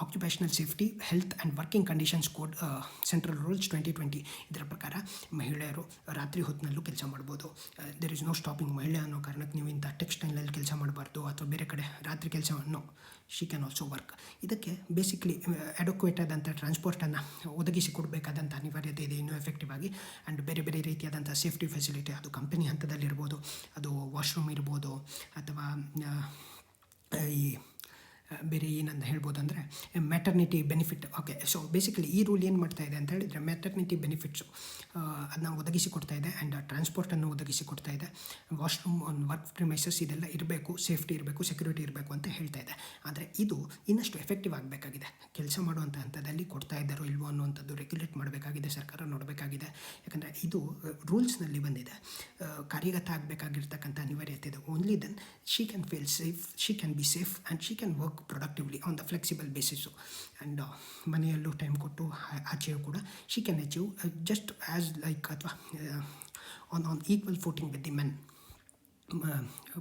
occupational safety, health and working conditions code central rules 2020. ಇದರ ಪ್ರಕಾರ ಮಹಿಳೆಯರು ರಾತ್ರಿ ಹೊತ್ತಿನಲ್ಲೂ ಕೆಲಸ ಮಾಡ್ಬೋದು. There is no stopping. ಮಹಿಳೆ ಅನ್ನೋ ಕಾರಣಕ್ಕೆ ನೀವು ಇಂಥ ಟೆಕ್ಸ್ಟೈಲಲ್ಲಿ ಕೆಲಸ ಮಾಡಬಾರ್ದು ಅಥವಾ ಬೇರೆ ಕಡೆ ರಾತ್ರಿ ಕೆಲಸವನ್ನು ಶಿ ಕ್ಯಾನ್ ಆಲ್ಸೋ ವರ್ಕ್. ಇದಕ್ಕೆ ಬೇಸಿಕ್ಲಿ ಅಡೋಕ್ವೇಟ್ ಆದಂಥ ಟ್ರಾನ್ಸ್ಪೋರ್ಟನ್ನು ಒದಗಿಸಿಕೊಡಬೇಕಾದಂಥ ಅನಿವಾರ್ಯತೆ ಇದೆ ಇನ್ನೂ ಎಫೆಕ್ಟಿವ್ ಆಗಿ. ಆ್ಯಂಡ್ ಬೇರೆ ಬೇರೆ ರೀತಿಯಾದಂಥ ಸೇಫ್ಟಿ ಫೆಸಿಲಿಟಿ, ಅದು ಕಂಪನಿ ಹಂತದಲ್ಲಿರ್ಬೋದು, ಅದು ವಾಶ್ರೂಮ್ ಇರ್ಬೋದು, ಅಥವಾ ಈ ಬೇರೆ ಏನಂತ ಹೇಳ್ಬೋದು ಅಂದರೆ maternity benefit. Okay, so basically ಈ ರೂಲ್ ಏನು ಮಾಡ್ತಾ ಇದೆ ಅಂತ ಹೇಳಿದರೆ ಮ್ಯಾಟರ್ನಿಟಿ ಬೆನಿಫಿಟ್ಸು ಅದನ್ನ ಒದಗಿಸಿಕೊಡ್ತಾ ಇದೆ. ಆ್ಯಂಡ್ ಟ್ರಾನ್ಸ್ಪೋರ್ಟನ್ನು ಒದಗಿಸಿಕೊಡ್ತಾ ಇದೆ. ವಾಶ್ರೂಮ್ ಆನ್ ವರ್ಕ್ ಪ್ರಿಮೈಸಸ್ ಇದೆಲ್ಲ ಇರಬೇಕು, ಸೇಫ್ಟಿ ಇರಬೇಕು, ಸೆಕ್ಯೂರಿಟಿ ಇರಬೇಕು ಅಂತ ಹೇಳ್ತಾ ಇದೆ. ಆದರೆ ಇದು ಇನ್ನಷ್ಟು ಎಫೆಕ್ಟಿವ್ ಆಗಬೇಕಾಗಿದೆ. ಕೆಲಸ ಮಾಡುವಂಥ ಹಂತದಲ್ಲಿ ಕೊಡ್ತಾ ಇದ್ದಾರೋ ಇಲ್ವೋ ಅನ್ನುವಂಥದ್ದು ರೆಗ್ಯುಲೇಟ್ ಮಾಡಬೇಕಾಗಿದೆ, ಸರ್ಕಾರ ನೋಡಬೇಕಾಗಿದೆ. ಯಾಕಂದರೆ ಇದು ರೂಲ್ಸ್ನಲ್ಲಿ ಬಂದಿದೆ, ಕಾರ್ಯಗತ ಆಗಬೇಕಾಗಿರ್ತಕ್ಕಂಥ ಅನಿವಾರ್ಯತೆ ಇದೆ. Only then she can feel safe, she can be safe and she can work productively on the flexible basis. And ಮನೆಯಲ್ಲೂ ಟೈಮ್ ಕೊಟ್ಟು ಆಚೆಯೂ ಕೂಡ she can achieve just as like ಅಥವಾ on equal footing with the men.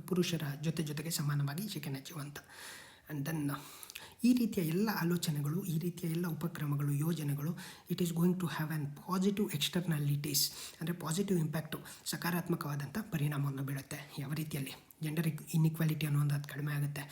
ಪುರುಷರ ಜೊತೆಗೆ ಸಮಾನವಾಗಿ she can achieve ಅಂತ. And then ಈ ರೀತಿಯ ಎಲ್ಲ ಆಲೋಚನೆಗಳು, ಈ ರೀತಿಯ ಎಲ್ಲ ಉಪಕ್ರಮಗಳು, ಯೋಜನೆಗಳು it is going to have an positive externalities, ಅಂದರೆ ಪಾಸಿಟಿವ್ ಇಂಪ್ಯಾಕ್ಟು, ಸಕಾರಾತ್ಮಕವಾದಂಥ ಪರಿಣಾಮವನ್ನು ಬೀಳುತ್ತೆ. ಯಾವ ರೀತಿಯಲ್ಲಿ ಜೆಂಡರ್ ಇನ್ಇಕ್ವಾಲಿಟಿ ಅನ್ನೋದು ಕಡಿಮೆ ಆಗುತ್ತೆ,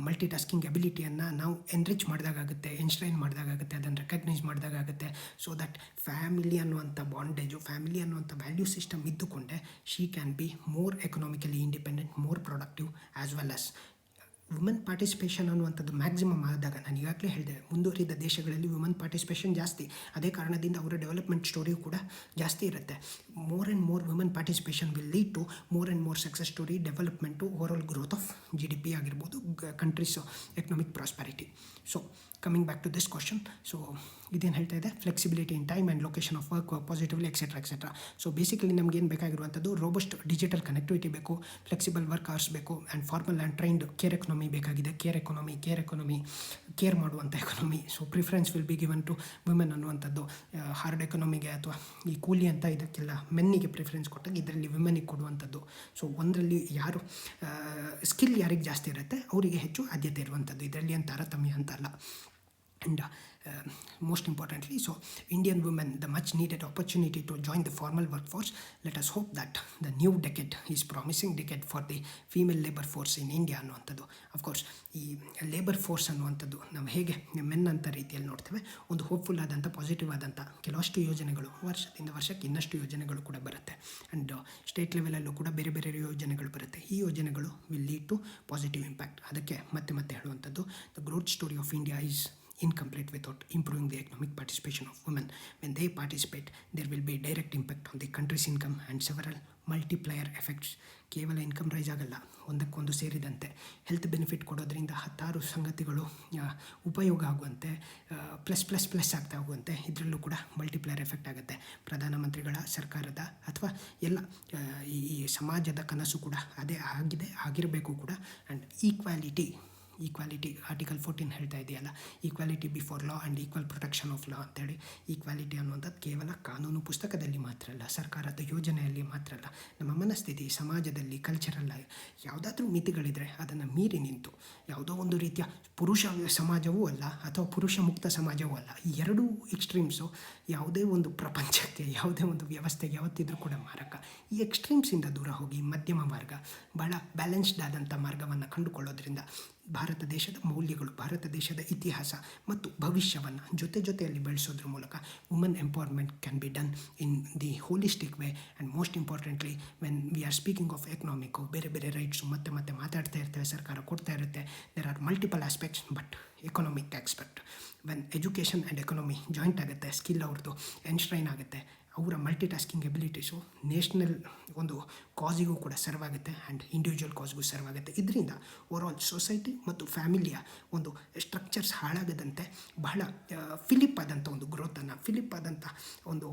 ಮಲ್ಟಿ ಟಾಸ್ಕಿಂಗ್ ಎಬಿಲಿಟಿಯನ್ನು ನಾವು ಎನ್ರಿಚ್ ಮಾಡಿದಾಗುತ್ತೆ, ಎನ್ಶ್ರೈನ್ ಮಾಡಿದಾಗುತ್ತೆ, ಅದನ್ನು ರೆಕಗ್ನೈಸ್ ಮಾಡಿದಾಗುತ್ತೆ. ಸೊ ದಟ್ ಫ್ಯಾಮಿಲಿ ಅನ್ನುವಂಥ ಬಾಂಡೇಜು, ಫ್ಯಾಮಿಲಿ ಅನ್ನುವಂಥ ವ್ಯಾಲ್ಯೂ ಸಿಸ್ಟಮ್ ಇದ್ದುಕೊಂಡೆ she can be more economically independent, more productive as well as women participation ಅನ್ನುವಂಥದ್ದು ಮ್ಯಾಕ್ಸಿಮಮ್ ಆದಾಗ, ನಾನು ಈಗಾಗಲೇ ಹೇಳಿದೆ, ಮುಂದುವರಿದ ದೇಶಗಳಲ್ಲಿ ವುಮೆನ್ ಪಾರ್ಟಿಸಿಪೇಷನ್ ಜಾಸ್ತಿ, ಅದೇ ಕಾರಣದಿಂದ ಅವರ ಡೆವಲಪ್ಮೆಂಟ್ ಸ್ಟೋರಿಯು ಕೂಡ ಜಾಸ್ತಿ ಇರುತ್ತೆ. More and more women participation will lead to more and more success story, development, overall growth of GDP ಆಗಿರ್ಬೋದು, countries economic prosperity. So coming back to this question, so ಇದೇನು ಹೇಳ್ತಾ ಇದೆ, flexibility in time and location of work positively etcetera. So basically ನಮಗೇನು ಬೇಕಾಗಿರುವಂಥದ್ದು robust digital connectivity ಬೇಕು, flexible work hours ಬೇಕು, and formal and trained care economy ಬೇಕಾಗಿದೆ. Care economy care ಮಾಡುವಂಥ economy. So preference will be given to women ಅನ್ನುವಂಥದ್ದು. Hard ಎಕನಾಮಿಗೆ ಅಥವಾ ಈ ಕೂಲಿ ಅಂತ ಇದಕ್ಕೆಲ್ಲ ಮೆನ್ನಿಗೆ ಪ್ರಿಫರೆನ್ಸ್ ಕೊಟ್ಟಾಗ ಇದರಲ್ಲಿ ವಿಮೆನಿಗೆ ಕೊಡುವಂಥದ್ದು. ಸೊ ಒಂದರಲ್ಲಿ ಯಾರು ಸ್ಕಿಲ್ ಯಾರಿಗೆ ಜಾಸ್ತಿ ಇರುತ್ತೆ ಅವರಿಗೆ ಹೆಚ್ಚು ಆದ್ಯತೆ ಇರುವಂಥದ್ದು, ಇದರಲ್ಲಿ ಏನು ತಾರತಮ್ಯ ಅಂತಲ್ಲ. And most importantly, so Indian women, the much needed opportunity to join the formal workforce. Let us hope that the new decade is promising decade for the female labor force in India ಅನ್ನುವಂಥದ್ದು. Of course ಈ labour force ಅನ್ನುವಂಥದ್ದು ನಾವು ಹೇಗೆ men ಅಂತ ರೀತಿಯಲ್ಲಿ ನೋಡ್ತೇವೆ, ಒಂದು hopeful ಆದಂಥ ಪಾಸಿಟಿವ್ ಆದಂಥ ಕೆಲವಷ್ಟು ಯೋಜನೆಗಳು ವರ್ಷದಿಂದ ವರ್ಷಕ್ಕೆ ಇನ್ನಷ್ಟು ಯೋಜನೆಗಳು ಕೂಡ ಬರುತ್ತೆ. ಆ್ಯಂಡ್ ಸ್ಟೇಟ್ ಲೆವೆಲಲ್ಲೂ ಕೂಡ ಬೇರೆ ಬೇರೆ ಯೋಜನೆಗಳು ಬರುತ್ತೆ. ಈ ಯೋಜನೆಗಳು will lead to positive impact. ಅದಕ್ಕೆ ಮತ್ತೆ ಹೇಳುವಂಥದ್ದು, the growth story of India is incomplete without improving the economic participation of women. When they participate, there will be direct impact on the country's income and several multiplier effects. ಕೇವಲ income rice ಆಗಲ್ಲ, ಒಂದಕ್ಕೊಂದು ಸೇರಿದಂತೆ health benefit ಕೊಡೋದ್ರಿಂದ 10 ಸಂಗತಿಗಳು ಉಪಯೋಗ ಆಗುವಂತೆ, plus ಆಗ್ತಾ ಹೋಗುವಂತೆ, ಇದರಲ್ಲೂ ಕೂಡ ಮಲ್ಟಿಪ್ಲೈಯರ್ ಎಫೆಕ್ಟ್ ಆಗುತ್ತೆ. ಪ್ರಧಾನಮಂತ್ರಿಗಳ, ಸರ್ಕಾರದ ಅಥವಾ ಎಲ್ಲ ಈ ಸಮಾಜದ ಕನಸು ಕೂಡ ಅದೇ ಆಗಿರಬೇಕು ಕೂಡ. ಆ್ಯಂಡ್ ಈಕ್ವಾಲಿಟಿ ಆರ್ಟಿಕಲ್ 14 ಹೇಳ್ತಾ ಇದೆಯಲ್ಲ, equality before law and equal protection of law ಅಂತೇಳಿ. ಈಕ್ವಾಲಿಟಿ ಅನ್ನುವಂಥದ್ದು ಕೇವಲ ಕಾನೂನು ಪುಸ್ತಕದಲ್ಲಿ ಮಾತ್ರ ಅಲ್ಲ, ಸರ್ಕಾರದ ಯೋಜನೆಯಲ್ಲಿ ಮಾತ್ರ ಅಲ್ಲ, ನಮ್ಮ ಮನಸ್ಥಿತಿ, ಸಮಾಜದಲ್ಲಿ, ಕಲ್ಚರಲ್ಲ ಯಾವುದಾದ್ರೂ ಮಿತಿಗಳಿದ್ರೆ ಅದನ್ನು ಮೀರಿ ನಿಂತು ಯಾವುದೋ ಒಂದು ರೀತಿಯ ಪುರುಷ ಸಮಾಜವೂ ಅಲ್ಲ ಅಥವಾ ಪುರುಷ ಮುಕ್ತ ಸಮಾಜವೂ ಅಲ್ಲ, ಈ ಎರಡೂ ಎಕ್ಸ್ಟ್ರೀಮ್ಸು ಯಾವುದೇ ಒಂದು ಪ್ರಪಂಚಕ್ಕೆ, ಯಾವುದೇ ಒಂದು ವ್ಯವಸ್ಥೆಗೆ ಯಾವತ್ತಿದ್ರೂ ಕೂಡ ಮಾರಕ. ಈ ಎಕ್ಸ್ಟ್ರೀಮ್ಸಿಂದ ದೂರ ಹೋಗಿ ಮಧ್ಯಮ ಮಾರ್ಗ, ಭಾಳ ಬ್ಯಾಲೆನ್ಸ್ಡ್ ಆದಂಥ ಮಾರ್ಗವನ್ನು ಕಂಡುಕೊಳ್ಳೋದ್ರಿಂದ ಭಾರತ ದೇಶದ ಮೌಲ್ಯಗಳು, ಭಾರತ ದೇಶದ ಇತಿಹಾಸ ಮತ್ತು ಭವಿಷ್ಯವನ್ನು ಜೊತೆಯಲ್ಲಿ ಬೆಳೆಸೋದ್ರ ಮೂಲಕ women empowerment can be done in the holistic way. And most importantly when we are speaking of economic, ಬೇರೆ ರೈಟ್ಸು ಮತ್ತೆ ಮಾತಾಡ್ತಾ ಇರ್ತೇವೆ, ಸರ್ಕಾರ ಕೊಡ್ತಾ ಇರುತ್ತೆ. There are multiple aspects, but economic aspect when education and economy joint ಆಗುತ್ತೆ, skill ಅವ್ರದ್ದು enshrine ಆಗುತ್ತೆ, ಅವರ ಮಲ್ಟಿ ಟಾಸ್ಕಿಂಗ್ ಎಬಿಲಿಟೀಸು ನೇಷ್ನಲ್ ಒಂದು ಕಾಸಿಗೂ ಕೂಡ ಸರ್ವ್ ಆಗುತ್ತೆ ಆ್ಯಂಡ್ ಇಂಡಿವಿಜುವಲ್ ಕಾಸ್ಗೂ ಸರ್ವ್ ಆಗುತ್ತೆ. ಇದರಿಂದ ಓವರಾಲ್ ಸೊಸೈಟಿ ಮತ್ತು ಫ್ಯಾಮಿಲಿಯ ಒಂದು ಸ್ಟ್ರಕ್ಚರ್ಸ್ ಹಾಳಾಗದಂತೆ ಬಹಳ ಫಿಲಿಪ್ ಆದಂಥ ಒಂದು ಗ್ರೋತನ್ನು, ಫಿಲಿಪ್ ಆದಂಥ ಒಂದು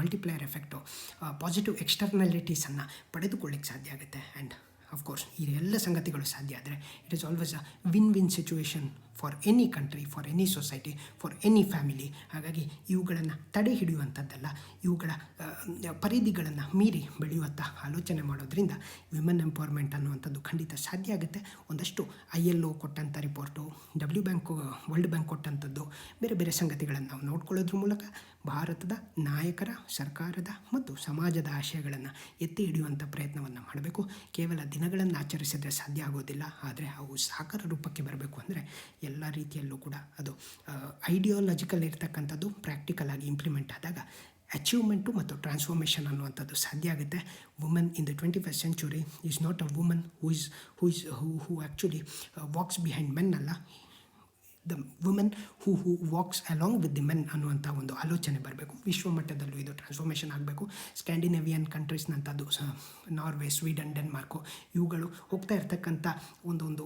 ಮಲ್ಟಿಪ್ಲೈಯರ್ ಎಫೆಕ್ಟು, ಪಾಸಿಟಿವ್ ಎಕ್ಸ್ಟರ್ನಾಲಿಟೀಸನ್ನು ಪಡೆದುಕೊಳ್ಳಿಕ್ಕೆ ಸಾಧ್ಯ ಆಗುತ್ತೆ. ಆ್ಯಂಡ್ ಅಫ್ಕೋರ್ಸ್ ಈ ಎಲ್ಲ ಸಂಗತಿಗಳು ಸಾಧ್ಯ ಆದರೆ it is always a win situation for any country, for any society, for any family. ಹಾಗಾಗಿ ಇವುಗಳನ್ನು ತಡೆ ಹಿಡಿಯುವಂಥದ್ದಲ್ಲ, ಇವುಗಳ ಪರಿಧಿಗಳನ್ನು ಮೀರಿ ಬೆಳೆಯುವಂಥ ಆಲೋಚನೆ ಮಾಡೋದ್ರಿಂದ ವಿಮೆನ್ ಎಂಪವರ್ಮೆಂಟ್ ಅನ್ನುವಂಥದ್ದು ಖಂಡಿತ ಸಾಧ್ಯ ಆಗುತ್ತೆ. ಒಂದಷ್ಟು ILO ಕೊಟ್ಟಂಥ ರಿಪೋರ್ಟು, ವರ್ಲ್ಡ್ ಬ್ಯಾಂಕ್ ಕೊಟ್ಟಂಥದ್ದು, ಬೇರೆ ಸಂಗತಿಗಳನ್ನು ನಾವು ನೋಡ್ಕೊಳ್ಳೋದ್ರ ಮೂಲಕ ಭಾರತದ ನಾಯಕರ, ಸರ್ಕಾರದ ಮತ್ತು ಸಮಾಜದ ಆಶಯಗಳನ್ನು ಎತ್ತಿ ಹಿಡಿಯುವಂಥ ಪ್ರಯತ್ನವನ್ನು ಮಾಡಬೇಕು. ಕೇವಲ ದಿನಗಳನ್ನು ಆಚರಿಸಿದರೆ ಸಾಧ್ಯ ಆಗೋದಿಲ್ಲ, ಆದರೆ ಅವು ಸಾಕಾರ ರೂಪಕ್ಕೆ ಬರಬೇಕು ಅಂದರೆ ಎಲ್ಲ ರೀತಿಯಲ್ಲೂ ಕೂಡ ಅದು ಐಡಿಯಾಲಜಿಕಲ್ ಇರ್ತಕ್ಕಂಥದ್ದು ಪ್ರಾಕ್ಟಿಕಲ್ ಆಗಿ ಇಂಪ್ಲಿಮೆಂಟ್ ಆದಾಗ ಅಚೀವ್ಮೆಂಟು ಮತ್ತು ಟ್ರಾನ್ಸ್ಫಾರ್ಮೇಷನ್ ಅನ್ನುವಂಥದ್ದು ಸಾಧ್ಯ ಆಗುತ್ತೆ. Women in the 21st century is not a woman who actually walks behind men ಅಲ್ಲ, the women who walks along with the men ಅನ್ನುವಂಥ ಒಂದು ಆಲೋಚನೆ ಬರಬೇಕು. ವಿಶ್ವಮಟ್ಟದಲ್ಲೂ ಇದು ಟ್ರಾನ್ಸ್ಫಾರ್ಮೇಷನ್ ಆಗಬೇಕು. ಸ್ಕ್ಯಾಂಡಿನೇವಿಯನ್ ಕಂಟ್ರೀಸ್ನಂಥದ್ದು, ನಾರ್ವೆ, ಸ್ವೀಡನ್, ಡೆನ್ಮಾರ್ಕು, ಇವುಗಳು ಹೋಗ್ತಾ ಇರ್ತಕ್ಕಂಥ ಒಂದು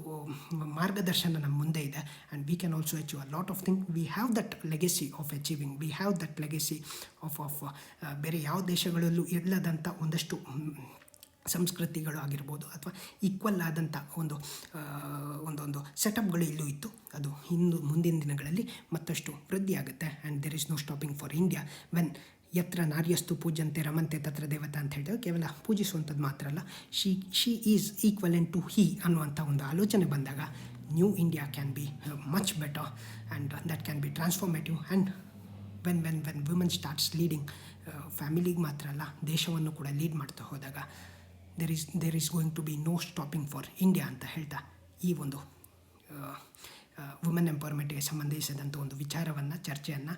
ಮಾರ್ಗದರ್ಶನ ನಮ್ಮ ಮುಂದೆ ಇದೆ. And we can also achieve a lot of thing. We have that legacy of achieving, we have that legacy of ಬೇರೆ ಯಾವ ದೇಶಗಳಲ್ಲೂ ಇಲ್ಲದಂಥ ಒಂದಷ್ಟು ಸಂಸ್ಕೃತಿಗಳು ಆಗಿರ್ಬೋದು ಅಥವಾ ಈಕ್ವಲ್ ಆದಂಥ ಒಂದೊಂದು ಸೆಟಪ್ಗಳು ಇಲ್ಲೂ ಇತ್ತು. ಅದು ಮುಂದಿನ ದಿನಗಳಲ್ಲಿ ಮತ್ತಷ್ಟು ವೃದ್ಧಿ ಆಗುತ್ತೆ. And there is no stopping for India when ಯತ್ರ ನಾರ್ಯಸ್ತು ಪೂಜಂತೆ ರಮಂತೆ ತತ್ರ ದೇವತಾ ಅಂತ ಹೇಳಿದ್ರೆ ಕೇವಲ ಪೂಜಿಸುವಂಥದ್ದು ಮಾತ್ರ ಅಲ್ಲ, ಶಿ ಈಸ್ ಈಕ್ವಲೆಂಟ್ ಟು ಹಿ ಅನ್ನುವಂಥ ಒಂದು ಆಲೋಚನೆ ಬಂದಾಗ new India can be much better, and that can be transformative. And when women starts leading, ಫ್ಯಾಮಿಲಿಗೆ ಮಾತ್ರ ಅಲ್ಲ ದೇಶವನ್ನು ಕೂಡ ಲೀಡ್ ಮಾಡ್ತಾ ಹೋದಾಗ there is going to be no stopping for India ಅಂತ ಹೇಳ್ತಾ ಈ ಒಂದು ವುಮೆನ್ ಎಂಪವರ್ಮೆಂಟ್ಗೆ ಸಂಬಂಧಿಸಿದಂಥ ಒಂದು ವಿಚಾರವನ್ನು ಚರ್ಚೆಯನ್ನು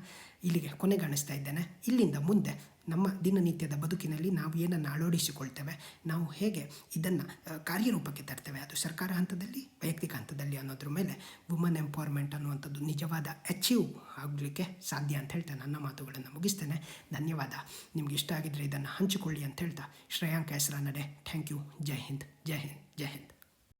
ಇಲ್ಲಿಗೆ ಕೊನೆಗಾಣಿಸ್ತಾ ಇದ್ದೇನೆ. ಇಲ್ಲಿಂದ ಮುಂದೆ ನಮ್ಮ ದಿನನಿತ್ಯದ ಬದುಕಿನಲ್ಲಿ ನಾವು ಏನನ್ನು ಅಳವಡಿಸಿಕೊಳ್ತೇವೆ, ನಾವು ಹೇಗೆ ಇದನ್ನು ಕಾರ್ಯರೂಪಕ್ಕೆ ತರ್ತೇವೆ, ಅದು ಸರ್ಕಾರ ಹಂತದಲ್ಲಿ ವೈಯಕ್ತಿಕ ಹಂತದಲ್ಲಿ ಅನ್ನೋದ್ರ ಮೇಲೆ ವುಮನ್ ಎಂಪವರ್ಮೆಂಟ್ ಅನ್ನುವಂಥದ್ದು ನಿಜವಾದ ಅಚೀವ್ ಆಗಲಿಕ್ಕೆ ಸಾಧ್ಯ ಅಂತ ಹೇಳ್ತಾ ನನ್ನ ಮಾತುಗಳನ್ನು ಮುಗಿಸ್ತೇನೆ. ಧನ್ಯವಾದ. ನಿಮ್ಗೆ ಇಷ್ಟ ಆಗಿದ್ದರೆ ಇದನ್ನು ಹಂಚಿಕೊಳ್ಳಿ ಅಂತ ಹೇಳ್ತಾ ಶ್ರೇಯಾಂಕ್ ಹೆಸರನ್ನಡೆ. Thank you. ಜೈ ಹಿಂದ್, ಜೈ ಹಿಂದ್, ಜೈ ಹಿಂದ್.